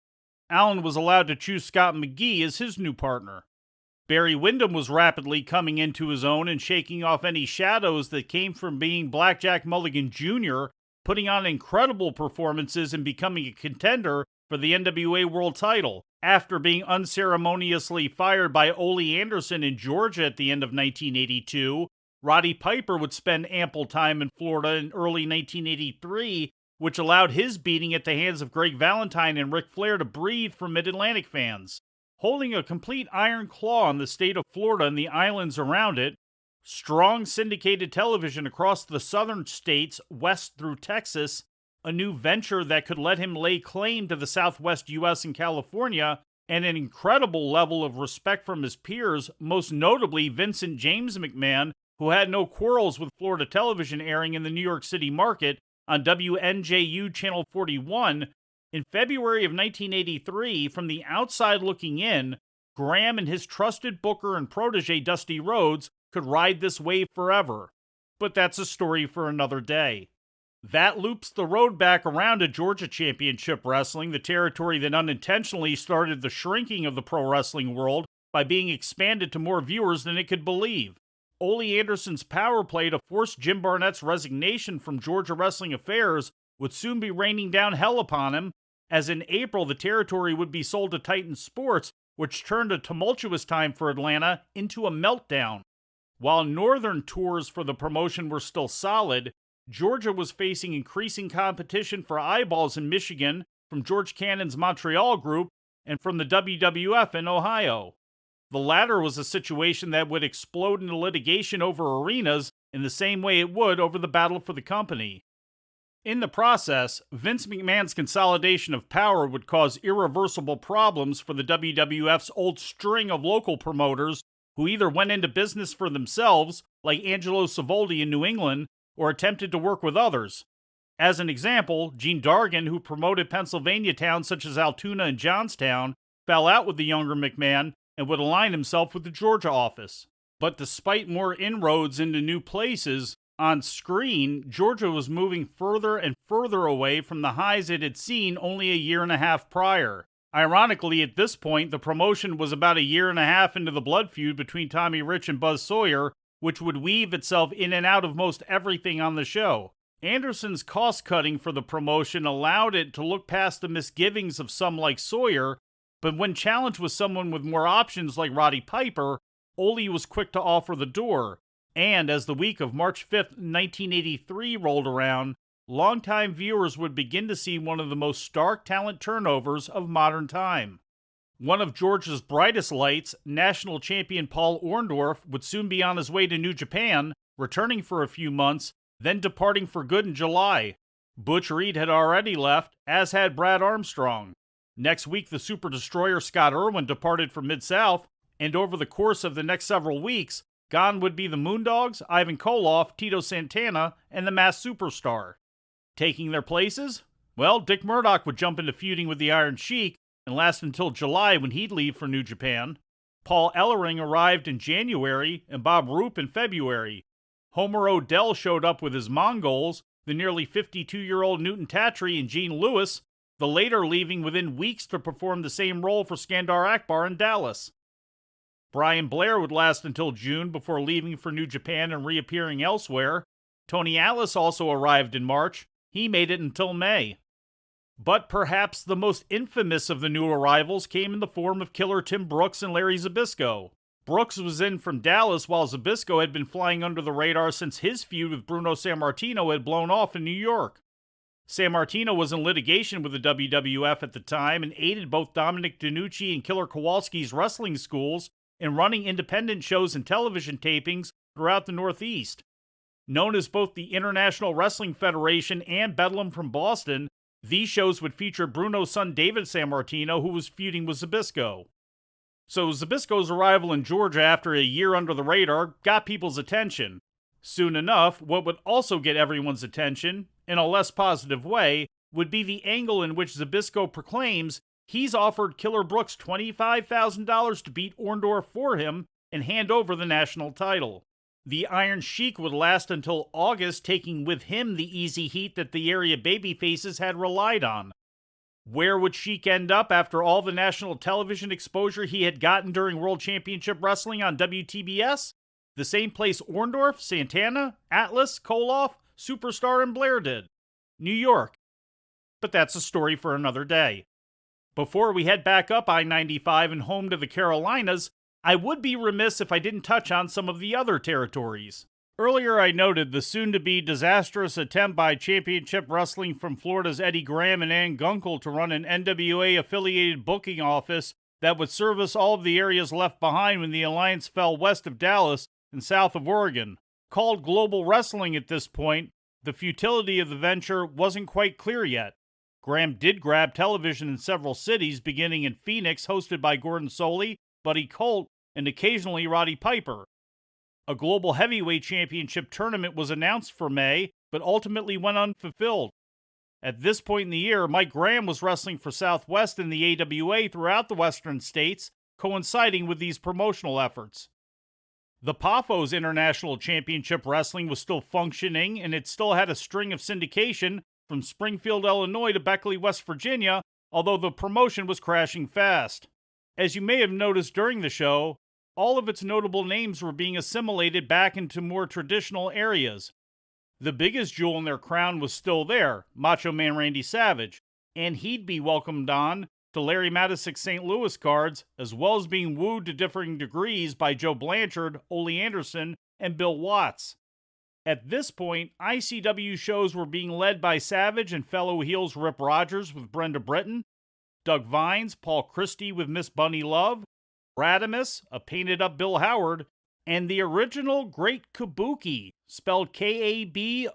Allen was allowed to choose Scott McGhee as his new partner. Barry Windham was rapidly coming into his own and shaking off any shadows that came from being Blackjack Mulligan Jr., putting on incredible performances and becoming a contender for the NWA World title, after being unceremoniously fired by Ole Anderson in Georgia at the end of 1982. Roddy Piper would spend ample time in Florida in early 1983, which allowed his beating at the hands of Greg Valentine and Ric Flair to breathe for Mid-Atlantic fans. Holding a complete iron claw on the state of Florida and the islands around it, strong syndicated television across the southern states, west through Texas, a new venture that could let him lay claim to the Southwest U.S. and California, and an incredible level of respect from his peers, most notably Vincent James McMahon, who had no quarrels with Florida television airing in the New York City market on WNJU Channel 41. In February of 1983, from the outside looking in, Graham and his trusted booker and protege Dusty Rhodes could ride this wave forever. But that's a story for another day. That loops the road back around to Georgia Championship Wrestling, the territory that unintentionally started the shrinking of the pro wrestling world by being expanded to more viewers than it could believe. Ole Anderson's power play to force Jim Barnett's resignation from Georgia Wrestling Affairs would soon be raining down hell upon him, as in April the territory would be sold to Titan Sports, which turned a tumultuous time for Atlanta into a meltdown. While northern tours for the promotion were still solid, Georgia was facing increasing competition for eyeballs in Michigan from George Cannon's Montreal group and from the WWF in Ohio. The latter was a situation that would explode into litigation over arenas in the same way it would over the battle for the company. In the process, Vince McMahon's consolidation of power would cause irreversible problems for the WWF's old string of local promoters who either went into business for themselves, like Angelo Savoldi in New England, or attempted to work with others. As an example, Gene Dargan, who promoted Pennsylvania towns such as Altoona and Johnstown, fell out with the younger McMahon and would align himself with the Georgia office. But despite more inroads into new places, on screen, Georgia was moving further and further away from the highs it had seen only a year and a half prior. Ironically, at this point, the promotion was about a year and a half into the blood feud between Tommy Rich and Buzz Sawyer, which would weave itself in and out of most everything on the show. Anderson's cost-cutting for the promotion allowed it to look past the misgivings of some like Sawyer, but when challenged with someone with more options like Roddy Piper, Ole was quick to offer the door. And as the week of March 5th, 1983 rolled around, longtime viewers would begin to see one of the most stark talent turnovers of modern time. One of Georgia's brightest lights, national champion Paul Orndorff, would soon be on his way to New Japan, returning for a few months, then departing for good in July. Butch Reed had already left, as had Brad Armstrong. Next week, the Super Destroyer Scott Irwin departed for Mid-South, and over the course of the next several weeks, gone would be the Moondogs, Ivan Koloff, Tito Santana, and the Masked Superstar. Taking their places? Well, Dick Murdoch would jump into feuding with the Iron Sheik, and last until July when he'd leave for New Japan. Paul Ellering arrived in January, and Bob Roop in February. Homer Odell showed up with his Mongols, the nearly 52-year-old Newton Tatry and Gene Lewis, the later leaving within weeks to perform the same role for Skandar Akbar in Dallas. Brian Blair would last until June before leaving for New Japan and reappearing elsewhere. Tony Atlas also arrived in March. He made it until May. But perhaps the most infamous of the new arrivals came in the form of Killer Tim Brooks and Larry Zbyszko. Brooks was in from Dallas while Zbyszko had been flying under the radar since his feud with Bruno Sammartino had blown off in New York. Sammartino was in litigation with the WWF at the time and aided both Dominic DeNucci and Killer Kowalski's wrestling schools in running independent shows and television tapings throughout the Northeast. Known as both the International Wrestling Federation and Bedlam from Boston, these shows would feature Bruno's son David Sammartino, who was feuding with Zbyszko. So Zbyszko's arrival in Georgia after a year under the radar got people's attention. Soon enough, what would also get everyone's attention, in a less positive way, would be the angle in which Zbyszko proclaims he's offered Killer Brooks $25,000 to beat Orndorff for him and hand over the national title. The Iron Sheik would last until August, taking with him the easy heat that the area babyfaces had relied on. Where would Sheik end up after all the national television exposure he had gotten during World Championship Wrestling on WTBS? The same place Orndorff, Santana, Atlas, Koloff, Superstar, and Blair did. New York. But that's a story for another day. Before we head back up I-95 and home to the Carolinas, I would be remiss if I didn't touch on some of the other territories. Earlier I noted the soon-to-be disastrous attempt by Championship Wrestling from Florida's Eddie Graham and Ann Gunkel to run an NWA-affiliated booking office that would service all of the areas left behind when the alliance fell west of Dallas and south of Oregon. Called Global Wrestling at this point, the futility of the venture wasn't quite clear yet. Graham did grab television in several cities, beginning in Phoenix, hosted by Gordon Soley, Buddy Colt, and occasionally Roddy Piper. A Global Heavyweight Championship tournament was announced for May, but ultimately went unfulfilled. At this point in the year, Mike Graham was wrestling for Southwest in the AWA throughout the western states, coinciding with these promotional efforts. The Paphos International Championship Wrestling was still functioning, and it still had a string of syndication from Springfield, Illinois to Beckley, West Virginia, although the promotion was crashing fast. As you may have noticed during the show, all of its notable names were being assimilated back into more traditional areas. The biggest jewel in their crown was still there, Macho Man Randy Savage, and he'd be welcomed on to Larry Matysyk's St. Louis cards, as well as being wooed to differing degrees by Joe Blanchard, Ole Anderson, and Bill Watts. At this point, ICW shows were being led by Savage and fellow heels Rip Rogers with Brenda Britton, Doug Vines, Paul Christie with Miss Bunny Love, Radimus, a painted-up Bill Howard, and the original Great Kabuki, spelled K-A-B-O-O-K-I,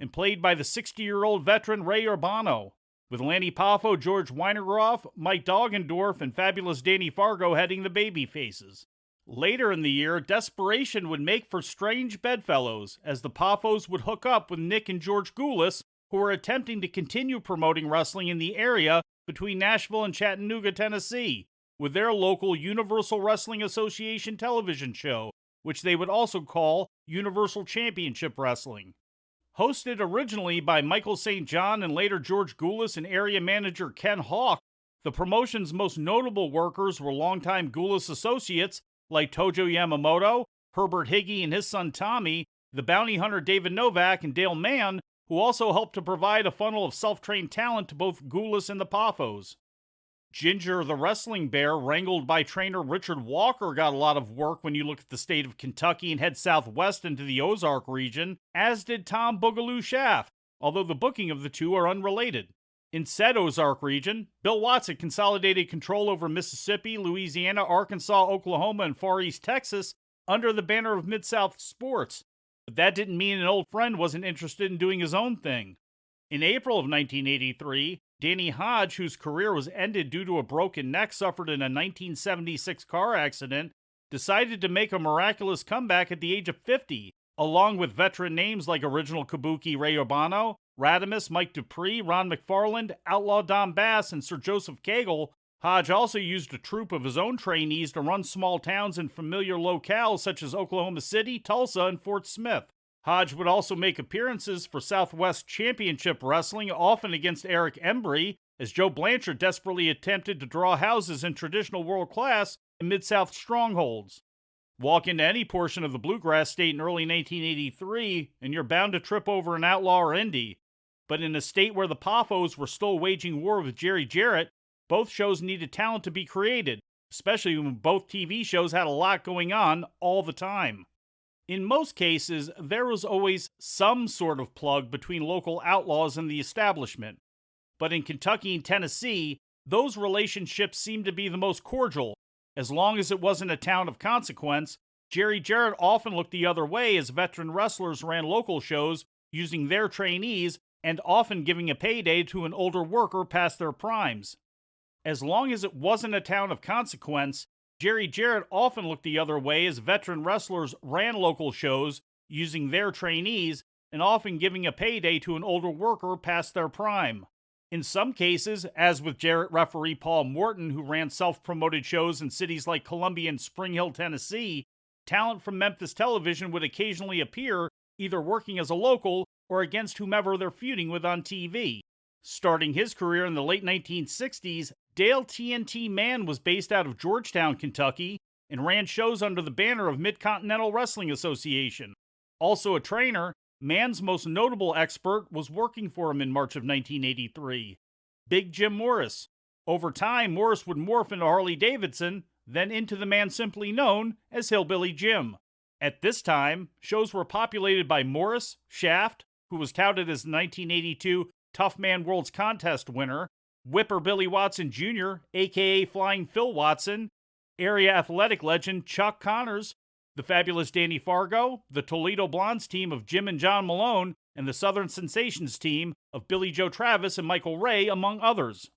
and played by the 60-year-old veteran Ray Urbano, with Lanny Poffo, George Weinergroff, Mike Doggendorf, and fabulous Danny Fargo heading the babyfaces. Later in the year, desperation would make for strange bedfellows, as the Poffos would hook up with Nick and George Goulas, who were attempting to continue promoting wrestling in the area between Nashville and Chattanooga, Tennessee, with their local Universal Wrestling Association television show, which they would also call Universal Championship Wrestling. Hosted originally by Michael St. John and later George Goulas and area manager Ken Hawk, the promotion's most notable workers were longtime Goulas associates like Tojo Yamamoto, Herbert Higgy and his son Tommy, the bounty hunter David Novak, and Dale Mann, who also helped to provide a funnel of self-trained talent to both Goulas and the Poffos. Ginger the Wrestling Bear, wrangled by trainer Richard Walker, got a lot of work when you look at the state of Kentucky and head southwest into the Ozark region, as did Tom Boogaloo Shaft, although the booking of the two are unrelated. In said Ozark region, Bill Watts had consolidated control over Mississippi, Louisiana, Arkansas, Oklahoma, and Far East Texas under the banner of Mid-South Sports, but that didn't mean an old friend wasn't interested in doing his own thing. In April of 1983, Danny Hodge, whose career was ended due to a broken neck suffered in a 1976 car accident, decided to make a miraculous comeback at the age of 50, along with veteran names like original Kabuki Ray Urbano, Radimus, Mike Dupree, Ron McFarland, Outlaw Don Bass, and Sir Joseph Cagle. Hodge also used a troupe of his own trainees to run small towns in familiar locales such as Oklahoma City, Tulsa, and Fort Smith. Hodge would also make appearances for Southwest Championship Wrestling, often against Eric Embry, as Joe Blanchard desperately attempted to draw houses in traditional world class and Mid-South strongholds. Walk into any portion of the bluegrass state in early 1983, and you're bound to trip over an outlaw or indie. But in a state where the Poffos were still waging war with Jerry Jarrett, both shows needed talent to be created, especially when both TV shows had a lot going on all the time. In most cases, there was always some sort of plug between local outlaws and the establishment. But in Kentucky and Tennessee, those relationships seemed to be the most cordial. As long as it wasn't a town of consequence, Jerry Jarrett often looked the other way as veteran wrestlers ran local shows using their trainees and often giving a payday to an older worker past their primes. As long as it wasn't a town of consequence, Jerry Jarrett often looked the other way as veteran wrestlers ran local shows using their trainees and often giving a payday to an older worker past their prime. In some cases, as with Jarrett referee Paul Morton, who ran self-promoted shows in cities like Columbia and Spring Hill, Tennessee, talent from Memphis television would occasionally appear, either working as a local or against whomever they're feuding with on TV. Starting his career in the late 1960s, Dale TNT Mann was based out of Georgetown, Kentucky, and ran shows under the banner of Mid-Continental Wrestling Association. Also a trainer, Mann's most notable expert was working for him in March of 1983, Big Jim Morris. Over time, Morris would morph into Harley Davidson, then into the man simply known as Hillbilly Jim. At this time, shows were populated by Morris, Shaft, who was touted as the 1982 Tough Man World's Contest winner, Whipper Billy Watson Jr., aka Flying Phil Watson, area athletic legend Chuck Connors, the fabulous Danny Fargo, the Toledo Blondes team of Jim and John Malone, and the Southern Sensations team of Billy Joe Travis and Michael Ray, among others.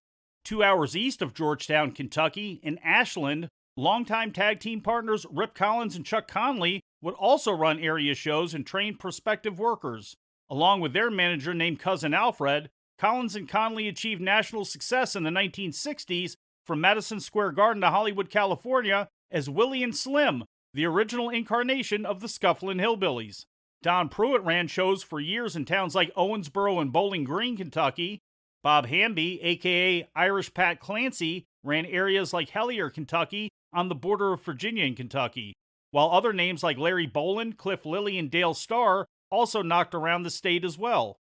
2 hours east of Georgetown, Kentucky, in Ashland, longtime tag team partners Rip Collins and Chuck Conley would also run area shows and train prospective workers. Along with their manager named Cousin Alfred, Collins and Conley achieved national success in the 1960s from Madison Square Garden to Hollywood, California, as Willie and Slim, the original incarnation of the Scufflin' Hillbillies. Don Pruitt ran shows for years in towns like Owensboro and Bowling Green, Kentucky. Bob Hamby, aka Irish Pat Clancy, ran areas like Hellier, Kentucky, on the border of Virginia and Kentucky, while other names like Larry Boland, Cliff Lilly, and Dale Starr also knocked around the state as well.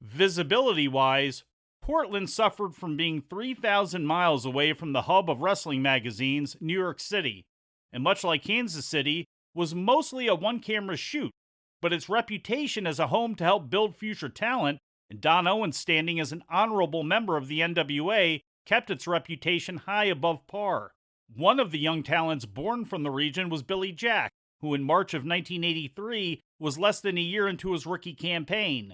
Visibility-wise, Portland suffered from being 3,000 miles away from the hub of wrestling magazines, New York City, and much like Kansas City, was mostly a one-camera shoot, but its reputation as a home to help build future talent, and Don Owens' standing as an honorable member of the NWA, kept its reputation high above par. One of the young talents born from the region was Billy Jack, who in March of 1983 was less than a year into his rookie campaign.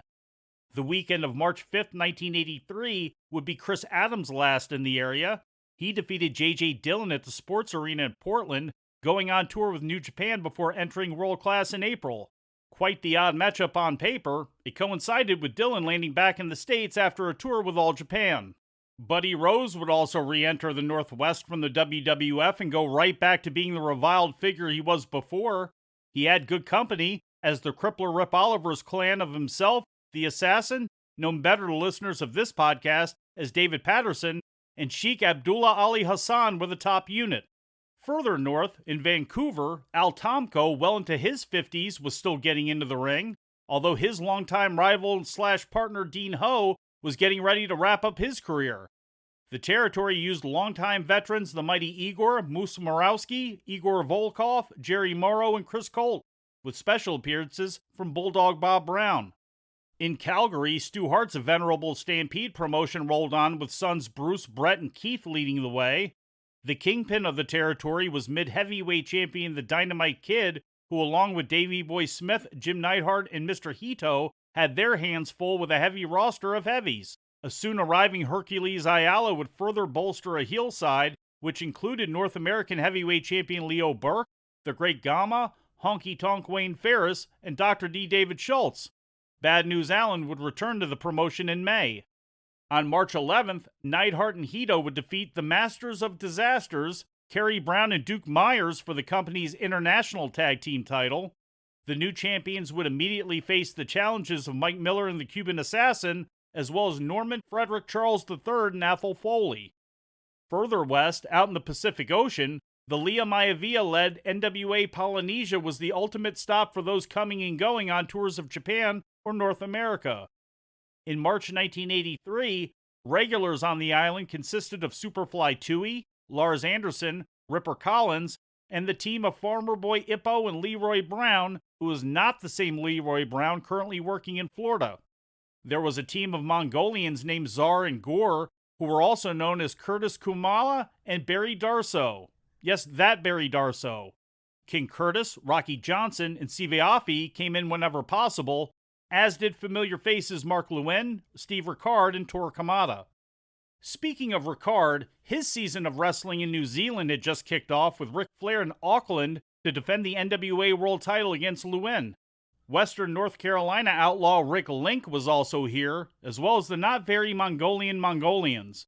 The weekend of March 5th, 1983 would be Chris Adams' last in the area. He defeated J.J. Dillon at the Sports Arena in Portland, going on tour with New Japan before entering World Class in April. Quite the odd matchup on paper, it coincided with Dillon landing back in the States after a tour with All Japan. Buddy Rose would also re-enter the Northwest from the WWF and go right back to being the reviled figure he was before. He had good company, as the crippler Rip Oliver's clan of himself, the Assassin, known better to listeners of this podcast as David Patterson, and Sheikh Abdullah Ali Hassan were the top unit. Further north, in Vancouver, Al Tomko, well into his 50s, was still getting into the ring, although his longtime rival / partner Dean Ho was getting ready to wrap up his career. The territory used longtime veterans the mighty Igor Musomorowski, Igor Volkov, Jerry Morrow, and Chris Colt, with special appearances from Bulldog Bob Brown. In Calgary, Stu Hart's venerable Stampede promotion rolled on with sons Bruce, Brett, and Keith leading the way. The kingpin of the territory was mid-heavyweight champion the Dynamite Kid, who along with Davey Boy Smith, Jim Neidhart, and Mr. Hito had their hands full with a heavy roster of heavies. A soon-arriving Hercules Ayala would further bolster a heel side, which included North American heavyweight champion Leo Burke, the Great Gama, Honky Tonk Wayne Ferris, and Dr. D. David Schultz. Bad News Allen would return to the promotion in May. On March 11th, Neidhart and Hito would defeat the Masters of Disasters, Kerry Brown and Duke Myers for the company's international tag team title. The new champions would immediately face the challenges of Mike Miller and the Cuban Assassin, as well as Norman Frederick Charles III and Athel Foley. Further west, out in the Pacific Ocean, The Lia Maivia-led NWA Polynesia was the ultimate stop for those coming and going on tours of Japan or North America. In March 1983, regulars on the island consisted of Superfly Tui, Lars Anderson, Ripper Collins, and the team of Farmer Boy Ippo and Leroy Brown, who is not the same Leroy Brown currently working in Florida. There was a team of Mongolians named Czar and Gore, who were also known as Curtis Kumala and Barry Darso. Yes, that Barry Darso. King Curtis, Rocky Johnson, and Siveafi came in whenever possible, as did familiar faces Mark Lewin, Steve Ricard, and Tor Kamada. Speaking of Ricard, his season of wrestling in New Zealand had just kicked off with Ric Flair in Auckland to defend the NWA World title against Lewin. Western North Carolina outlaw Rick Link was also here, as well as the not very Mongolian Mongolians.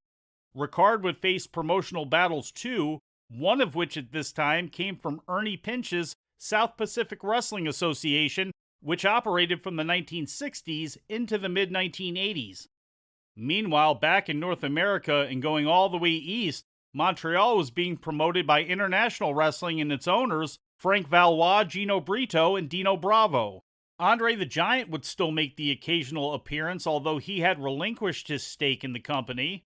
Ricard would face promotional battles too, one of which at this time came from Ernie Pinch's South Pacific Wrestling Association, which operated from the 1960s into the mid-1980s. Meanwhile, back in North America and going all the way east, Montreal was being promoted by International Wrestling and its owners, Frank Valois, Gino Brito, and Dino Bravo. Andre the Giant would still make the occasional appearance, although he had relinquished his stake in the company.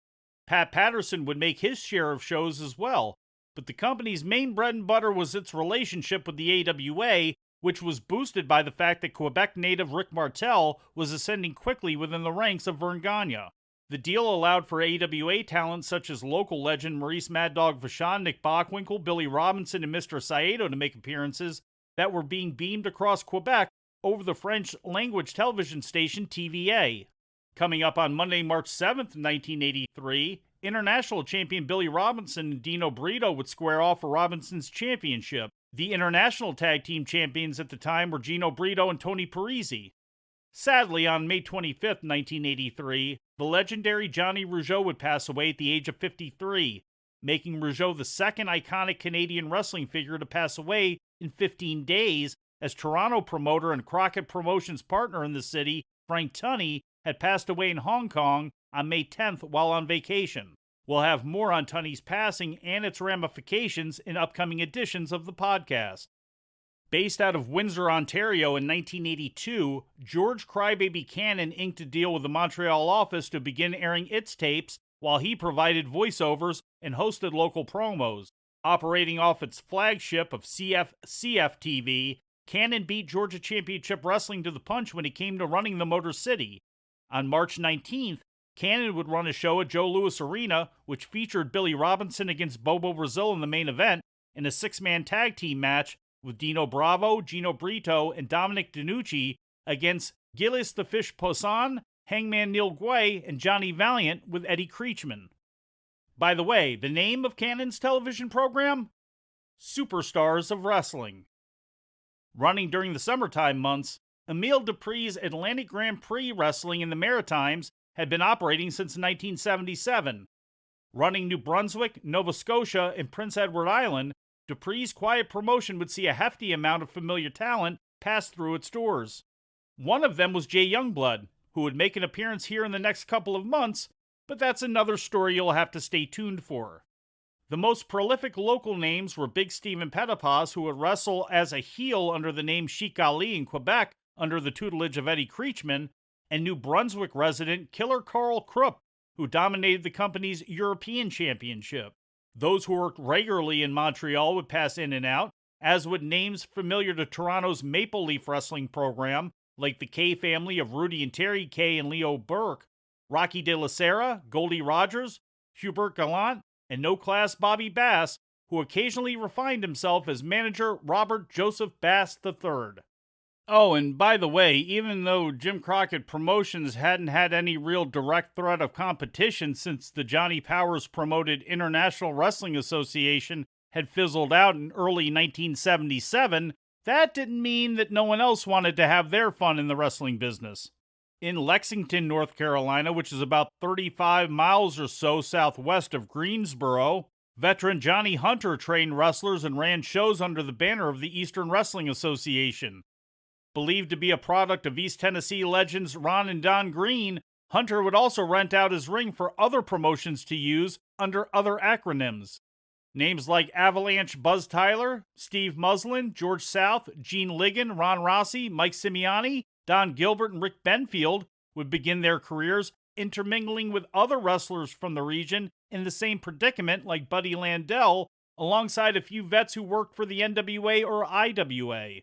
Pat Patterson would make his share of shows as well, but the company's main bread and butter was its relationship with the AWA, which was boosted by the fact that Quebec native Rick Martel was ascending quickly within the ranks of Verne Gagne. The deal allowed for AWA talent such as local legend Maurice Mad Dog Vachon, Nick Bockwinkel, Billy Robinson, and Mr. Saedo to make appearances that were being beamed across Quebec over the French-language television station TVA. Coming up on Monday, March 7th, 1983, International Champion Billy Robinson and Dino Brito would square off for Robinson's championship. The International Tag Team Champions at the time were Gino Brito and Tony Parisi. Sadly, on May 25th, 1983, the legendary Johnny Rougeau would pass away at the age of 53, making Rougeau the second iconic Canadian wrestling figure to pass away in 15 days, as Toronto promoter and Crockett Promotions partner in the city, Frank Tunney, had passed away in Hong Kong on May 10th while on vacation. We'll have more on Tunney's passing and its ramifications in upcoming editions of the podcast. Based out of Windsor, Ontario in 1982, George Crybaby Cannon inked a deal with the Montreal office to begin airing its tapes while he provided voiceovers and hosted local promos. Operating off its flagship of CFCF-TV, Cannon beat Georgia Championship Wrestling to the punch when it came to running the Motor City. On March 19th, Cannon would run a show at Joe Louis Arena, which featured Billy Robinson against Bobo Brazil in the main event in a six-man tag team match with Dino Bravo, Gino Brito, and Dominic DiNucci against Gilles the Fish Poisson, Hangman Neil Guay, and Johnny Valiant with Eddie Creechman. By the way, the name of Cannon's television program? Superstars of Wrestling. Running during the summertime months, Emile Dupree's Atlantic Grand Prix Wrestling in the Maritimes had been operating since 1977. Running New Brunswick, Nova Scotia, and Prince Edward Island, Dupree's quiet promotion would see a hefty amount of familiar talent pass through its doors. One of them was Jay Youngblood, who would make an appearance here in the next couple of months, but that's another story you'll have to stay tuned for. The most prolific local names were Big Steven Pettipas, who would wrestle as a heel under the name Sheik Ali in Quebec under the tutelage of Eddie Creechman, and New Brunswick resident Killer Carl Krupp, who dominated the company's European Championship. Those who worked regularly in Montreal would pass in and out, as would names familiar to Toronto's Maple Leaf Wrestling program, like the Kay family of Rudy and Terry Kay and Leo Burke, Rocky De La Serra, Goldie Rogers, Hubert Gallant, and no-class Bobby Bass, who occasionally refined himself as manager Robert Joseph Bass III. Oh, and by the way, even though Jim Crockett Promotions hadn't had any real direct threat of competition since the Johnny Powers promoted International Wrestling Association had fizzled out in early 1977, that didn't mean that no one else wanted to have their fun in the wrestling business. In Lexington, North Carolina, which is about 35 miles or so southwest of Greensboro, veteran Johnny Hunter trained wrestlers and ran shows under the banner of the Eastern Wrestling Association. Believed to be a product of East Tennessee legends Ron and Don Green, Hunter would also rent out his ring for other promotions to use under other acronyms. Names like Avalanche Buzz Tyler, Steve Muslin, George South, Gene Ligon, Ron Rossi, Mike Simeoni, Don Gilbert, and Rick Benfield would begin their careers intermingling with other wrestlers from the region in the same predicament like Buddy Landell, alongside a few vets who worked for the NWA or IWA.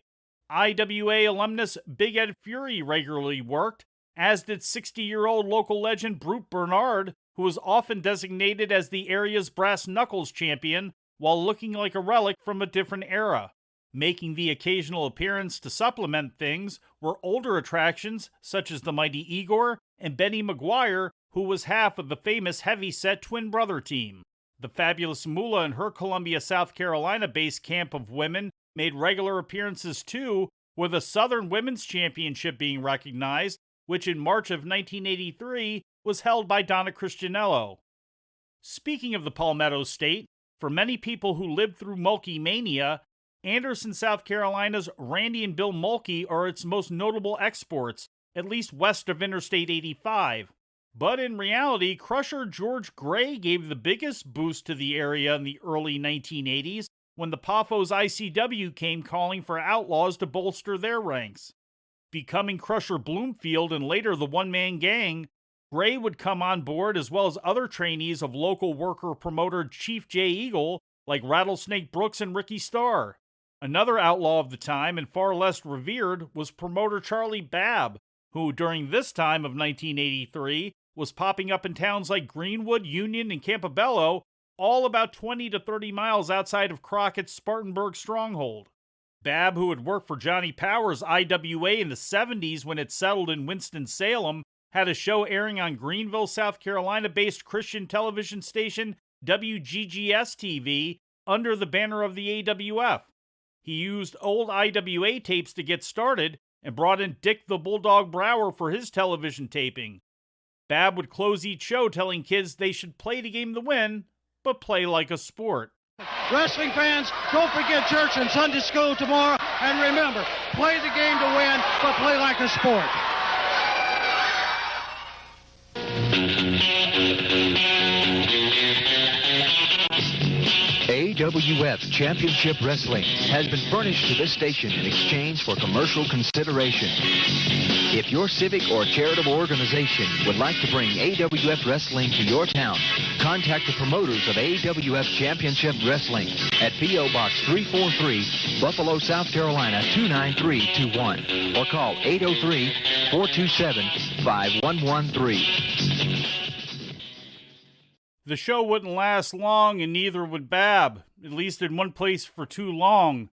IWA alumnus Big Ed Fury regularly worked, as did 60-year-old local legend Brute Bernard, who was often designated as the area's brass knuckles champion while looking like a relic from a different era. Making the occasional appearance to supplement things were older attractions such as the Mighty Igor and Benny McGuire, who was half of the famous heavy-set twin brother team. The Fabulous Moolah and her Columbia, South Carolina-based camp of women made regular appearances too, with a Southern Women's Championship being recognized, which in March of 1983 was held by Donna Christianello. Speaking of the Palmetto State, for many people who lived through Mulkey Mania, Anderson, South Carolina's Randy and Bill Mulkey are its most notable exports, at least west of Interstate 85. But in reality, Crusher George Gray gave the biggest boost to the area in the early 1980s when the Paphos ICW came calling for Outlaws to bolster their ranks. Becoming Crusher Bloomfield and later the One-Man Gang, Gray would come on board as well as other trainees of local worker promoter Chief Jay Eagle like Rattlesnake Brooks and Ricky Starr. Another outlaw of the time and far less revered was promoter Charlie Babb, who during this time of 1983 was popping up in towns like Greenwood, Union, and Campobello, all about 20 to 30 miles outside of Crockett's Spartanburg stronghold. Babb, who had worked for Johnny Powers' IWA in the 70s when it settled in Winston-Salem, had a show airing on Greenville, South Carolina-based Christian television station WGGS-TV under the banner of the AWF. He used old IWA tapes to get started and brought in Dick the Bulldog Brower for his television taping. Babb would close each show telling kids they should play the game to win, but play like a sport. Wrestling fans, don't forget church and Sunday school tomorrow, and remember, play the game to win, but play like a sport. AWF Championship Wrestling has been furnished to this station in exchange for commercial consideration. If your civic or charitable organization would like to bring AWF Wrestling to your town, contact the promoters of AWF Championship Wrestling at P.O. Box 343, Buffalo, South Carolina 29321, or call 803-427-5113. The show wouldn't last long, and neither would Babb, at least in one place for too long,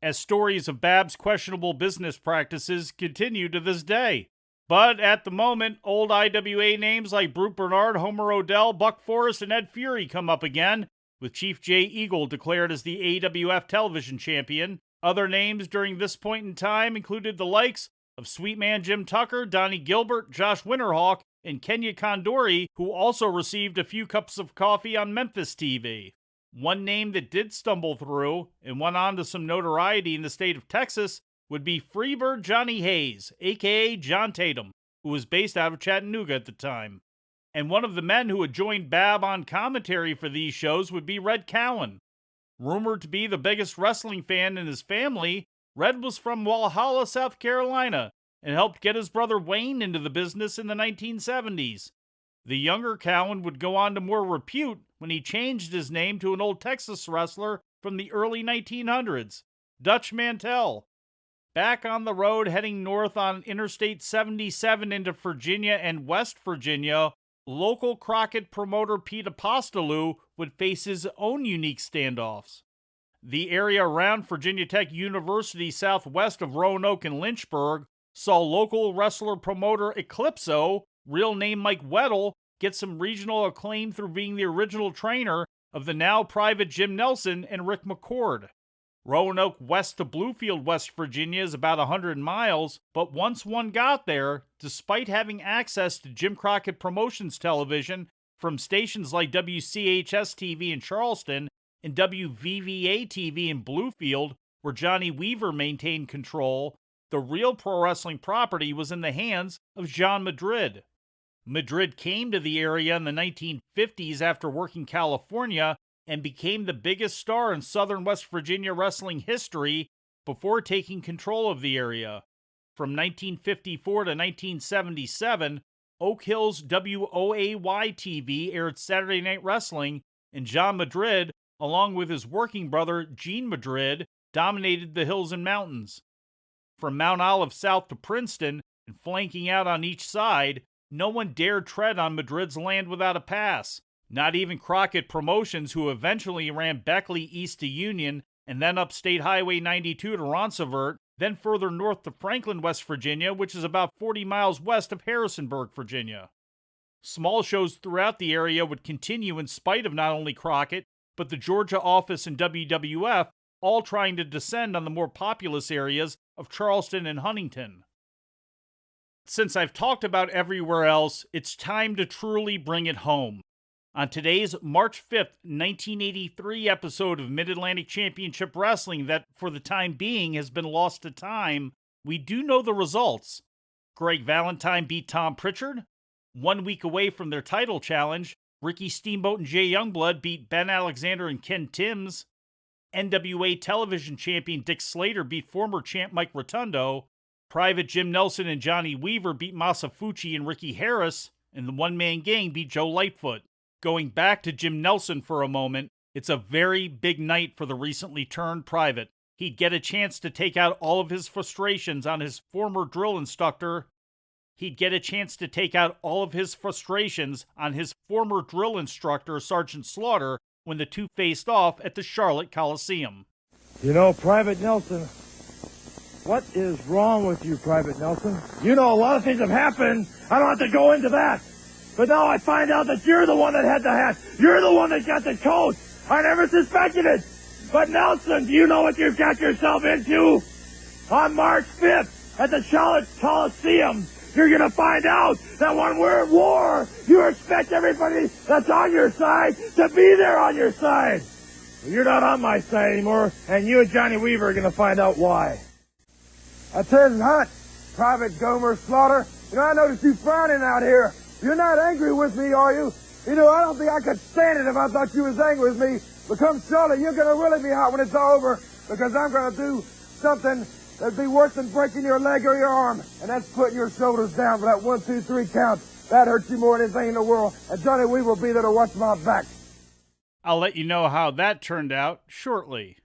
as stories of Babb's questionable business practices continue to this day. But at the moment, old IWA names like Brute Bernard, Homer Odell, Buck Forrest, and Ed Fury come up again, with Chief Jay Eagle declared as the AWF television champion. Other names during this point in time included the likes of Sweetman Jim Tucker, Donnie Gilbert, Josh Winterhawk, and Kenya Condori, who also received a few cups of coffee on Memphis TV. One name that did stumble through and went on to some notoriety in the state of Texas would be Freebird Johnny Hayes, a.k.a. John Tatum, who was based out of Chattanooga at the time. And one of the men who had joined Babb on commentary for these shows would be Red Cowan. Rumored to be the biggest wrestling fan in his family, Red was from Walhalla, South Carolina, and helped get his brother Wayne into the business in the 1970s. The younger Cowan would go on to more repute when he changed his name to an old Texas wrestler from the early 1900s, Dutch Mantell. Back on the road heading north on Interstate 77 into Virginia and West Virginia, local Crockett promoter Pete Apostolou would face his own unique standoffs. The area around Virginia Tech University southwest of Roanoke and Lynchburg saw local wrestler promoter Eclipso, real name Mike Weddle, get some regional acclaim through being the original trainer of the now private Jim Nelson and Rick McCord. Roanoke west to Bluefield, West Virginia is about 100 miles, but once one got there, despite having access to Jim Crockett Promotions television from stations like WCHS-TV in Charleston and WVVA-TV in Bluefield, where Johnny Weaver maintained control, the real pro wrestling property was in the hands of John Madrid. Madrid came to the area in the 1950s after working California and became the biggest star in Southern West Virginia wrestling history before taking control of the area. From 1954 to 1977, Oak Hill's WOAY-TV aired Saturday Night Wrestling, and John Madrid, along with his working brother Gene Madrid, dominated the hills and mountains. From Mount Olive south to Princeton, and flanking out on each side, no one dared tread on Madrid's land without a pass. Not even Crockett Promotions, who eventually ran Beckley east to Union, and then up State Highway 92 to Ronceverte, then further north to Franklin, West Virginia, which is about 40 miles west of Harrisonburg, Virginia. Small shows throughout the area would continue in spite of not only Crockett, but the Georgia office and WWF, all trying to descend on the more populous areas of Charleston and Huntington. Since I've talked about everywhere else, it's time to truly bring it home. On today's March 5th, 1983 episode of Mid-Atlantic Championship Wrestling that, for the time being, has been lost to time, we do know the results. Greg Valentine beat Tom Pritchard. 1 week away from their title challenge, Ricky Steamboat and Jay Youngblood beat Ben Alexander and Ken Timms. NWA television champion Dick Slater beat former champ Mike Rotundo. Private Jim Nelson and Johnny Weaver beat Masafuchi and Ricky Harris. And the one-man gang beat Joe Lightfoot. Going back to Jim Nelson for a moment, it's a very big night for the recently turned private. He'd get a chance to take out all of his frustrations on his former drill instructor. Sergeant Slaughter, when the two faced off at the Charlotte Coliseum. You know, Private Nelson, what is wrong with you, Private Nelson? You know, a lot of things have happened. I don't have to go into that. But now I find out that you're the one that had the hat. You're the one that got the coat. I never suspected it. But Nelson, do you know what you've got yourself into? On March 5th at the Charlotte Coliseum, you're going to find out that when we're at war, you expect everybody that's on your side to be there on your side. Well, you're not on my side anymore, and you and Johnny Weaver are going to find out why. I tell you what, Private Gomer Slaughter, you know, I noticed you frowning out here. You're not angry with me, are you? You know, I don't think I could stand it if I thought you was angry with me. But come Charlotte, you're going to really be hot when it's all over, because I'm going to do something that'd be worse than breaking your leg or your arm, and that's putting your shoulders down for that 1, 2, 3 count. That hurts you more than anything in the world, and Johnny Weaver will be there to watch my back. I'll let you know how that turned out shortly.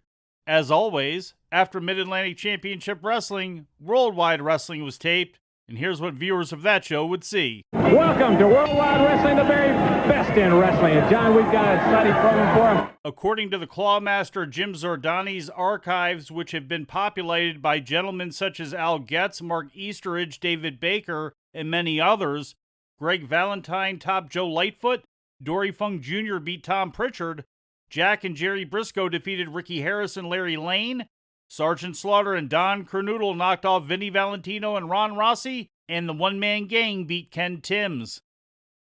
As always, after Mid-Atlantic Championship Wrestling, Worldwide Wrestling was taped, and here's what viewers of that show would see. Welcome to Worldwide Wrestling, the very best in wrestling. And John, we've got a exciting program for him. According to the Clawmaster Jim Zordani's archives, which have been populated by gentlemen such as Al Getz, Mark Easteridge, David Baker, and many others, Greg Valentine topped Joe Lightfoot, Dory Funk Jr. beat Tom Pritchard, Jack and Jerry Briscoe defeated Ricky Harris and Larry Lane, Sergeant Slaughter and Don Kernoodle knocked off Vinny Valentino and Ron Rossi, and the one-man gang beat Ken Timms.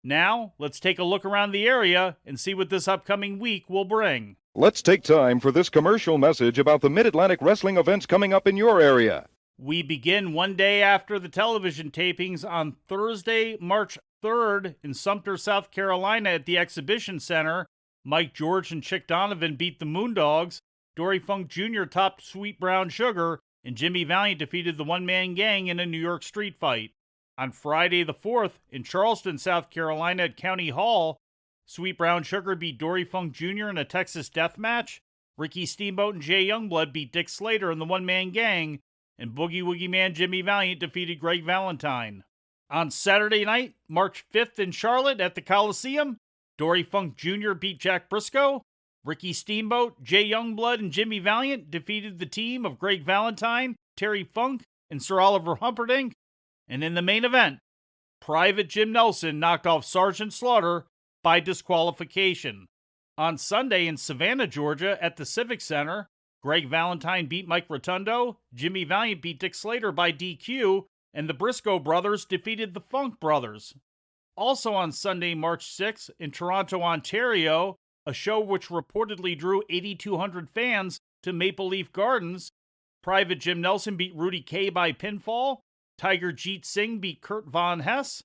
Now, let's take a look around the area and see what this upcoming week will bring. Let's take time for this commercial message about the Mid-Atlantic wrestling events coming up in your area. We begin one day after the television tapings on Thursday, March 3rd in Sumter, South Carolina at the Exhibition Center. Mike George and Chick Donovan beat the Moondogs. Dory Funk Jr. topped Sweet Brown Sugar, and Jimmy Valiant defeated the one-man gang in a New York street fight. On Friday the 4th, in Charleston, South Carolina at County Hall, Sweet Brown Sugar beat Dory Funk Jr. in a Texas death match. Ricky Steamboat and Jay Youngblood beat Dick Slater and the one-man gang, and Boogie Woogie Man Jimmy Valiant defeated Greg Valentine. On Saturday night, March 5th in Charlotte at the Coliseum, Dory Funk Jr. beat Jack Briscoe. Ricky Steamboat, Jay Youngblood, and Jimmy Valiant defeated the team of Greg Valentine, Terry Funk, and Sir Oliver Humperdinck. And in the main event, Private Jim Nelson knocked off Sergeant Slaughter by disqualification. On Sunday in Savannah, Georgia at the Civic Center, Greg Valentine beat Mike Rotundo, Jimmy Valiant beat Dick Slater by DQ, and the Briscoe brothers defeated the Funk brothers. Also on Sunday, March 6th in Toronto, Ontario, a show which reportedly drew 8,200 fans to Maple Leaf Gardens, Private Jim Nelson beat Rudy Kay by pinfall, Tiger Jeet Singh beat Kurt Von Hess,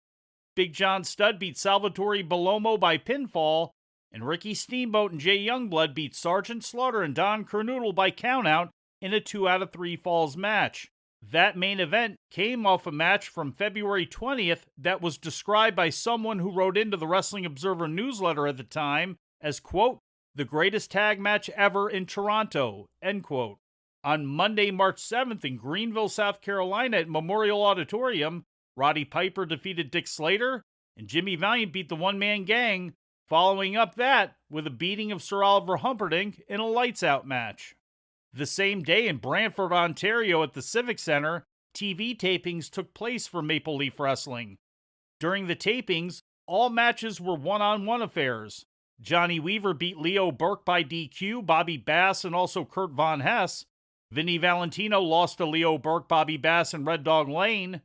Big John Studd beat Salvatore Bellomo by pinfall, and Ricky Steamboat and Jay Youngblood beat Sergeant Slaughter and Don Kernoodle by countout in a 2 out of 3 falls match. That main event came off a match from February 20th that was described by someone who wrote into the Wrestling Observer newsletter at the time as, quote, the greatest tag match ever in Toronto, end quote. On Monday, March 7th in Greenville, South Carolina at Memorial Auditorium, Roddy Piper defeated Dick Slater, and Jimmy Valiant beat the one-man gang, following up that with a beating of Sir Oliver Humperdinck in a lights-out match. The same day in Brantford, Ontario at the Civic Center, TV tapings took place for Maple Leaf Wrestling. During the tapings, all matches were one-on-one affairs. Johnny Weaver beat Leo Burke by DQ, Bobby Bass, and also Kurt Von Hess. Vinny Valentino lost to Leo Burke, Bobby Bass, and Red Dog Lane.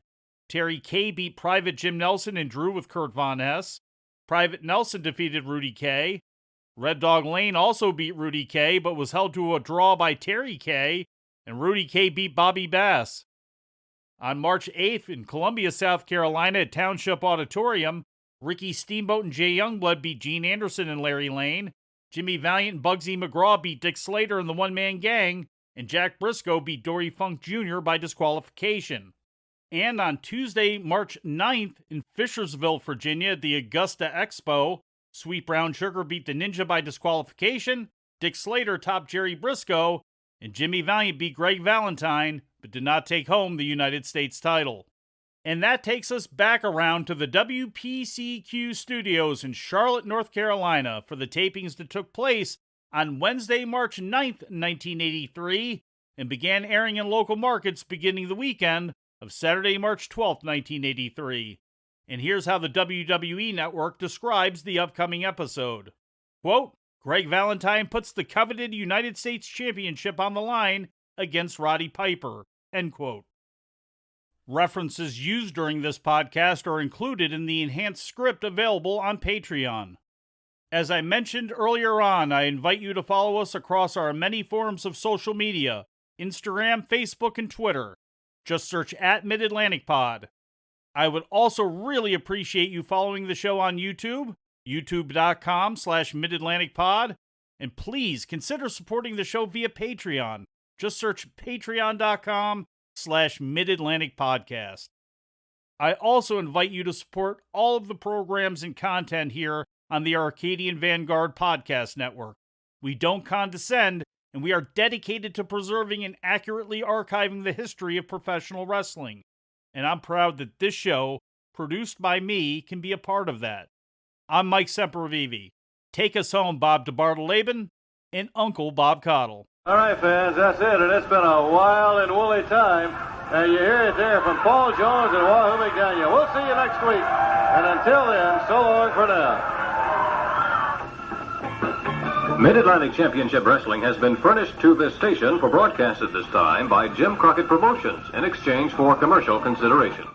Terry Kay beat Private Jim Nelson and drew with Kurt Von Hess. Private Nelson defeated Rudy Kay. Red Dog Lane also beat Rudy Kay, but was held to a draw by Terry Kay, and Rudy Kay beat Bobby Bass. On March 8th in Columbia, South Carolina at Township Auditorium, Ricky Steamboat and Jay Youngblood beat Gene Anderson and Larry Lane. Jimmy Valiant and Bugsy McGraw beat Dick Slater and the one-man gang, and Jack Briscoe beat Dory Funk Jr. by disqualification. And on Tuesday, March 9th in Fishersville, Virginia at the Augusta Expo, Sweet Brown Sugar beat the Ninja by disqualification, Dick Slater topped Jerry Briscoe, and Jimmy Valiant beat Greg Valentine, but did not take home the United States title. And that takes us back around to the WPCQ studios in Charlotte, North Carolina for the tapings that took place on Wednesday, March 9th, 1983, and began airing in local markets beginning the weekend of Saturday, March 12th, 1983. And here's how the WWE Network describes the upcoming episode. Quote, Greg Valentine puts the coveted United States Championship on the line against Roddy Piper, end quote. References used during this podcast are included in the enhanced script available on Patreon. As I mentioned earlier on, I invite you to follow us across our many forms of social media, Instagram, Facebook, and Twitter. Just search @MidAtlanticPod. I would also really appreciate you following the show on YouTube, youtube.com/MidAtlanticPod, and please consider supporting the show via Patreon. Just search patreon.com/MidAtlanticPodcast. I also invite you to support all of the programs and content here on the Arcadian Vanguard Podcast Network. We don't condescend, and we are dedicated to preserving and accurately archiving the history of professional wrestling. And I'm proud that this show, produced by me, can be a part of that. I'm Mike Sempervive. Take us home, Bob DeBartoleben and Uncle Bob Cottle. All right, fans, that's it, and it's been a wild and woolly time. And you hear it there from Paul Jones and Wahoo McDaniel. We'll see you next week, and until then, so long for now. Mid-Atlantic Championship Wrestling has been furnished to this station for broadcast at this time by Jim Crockett Promotions in exchange for commercial consideration.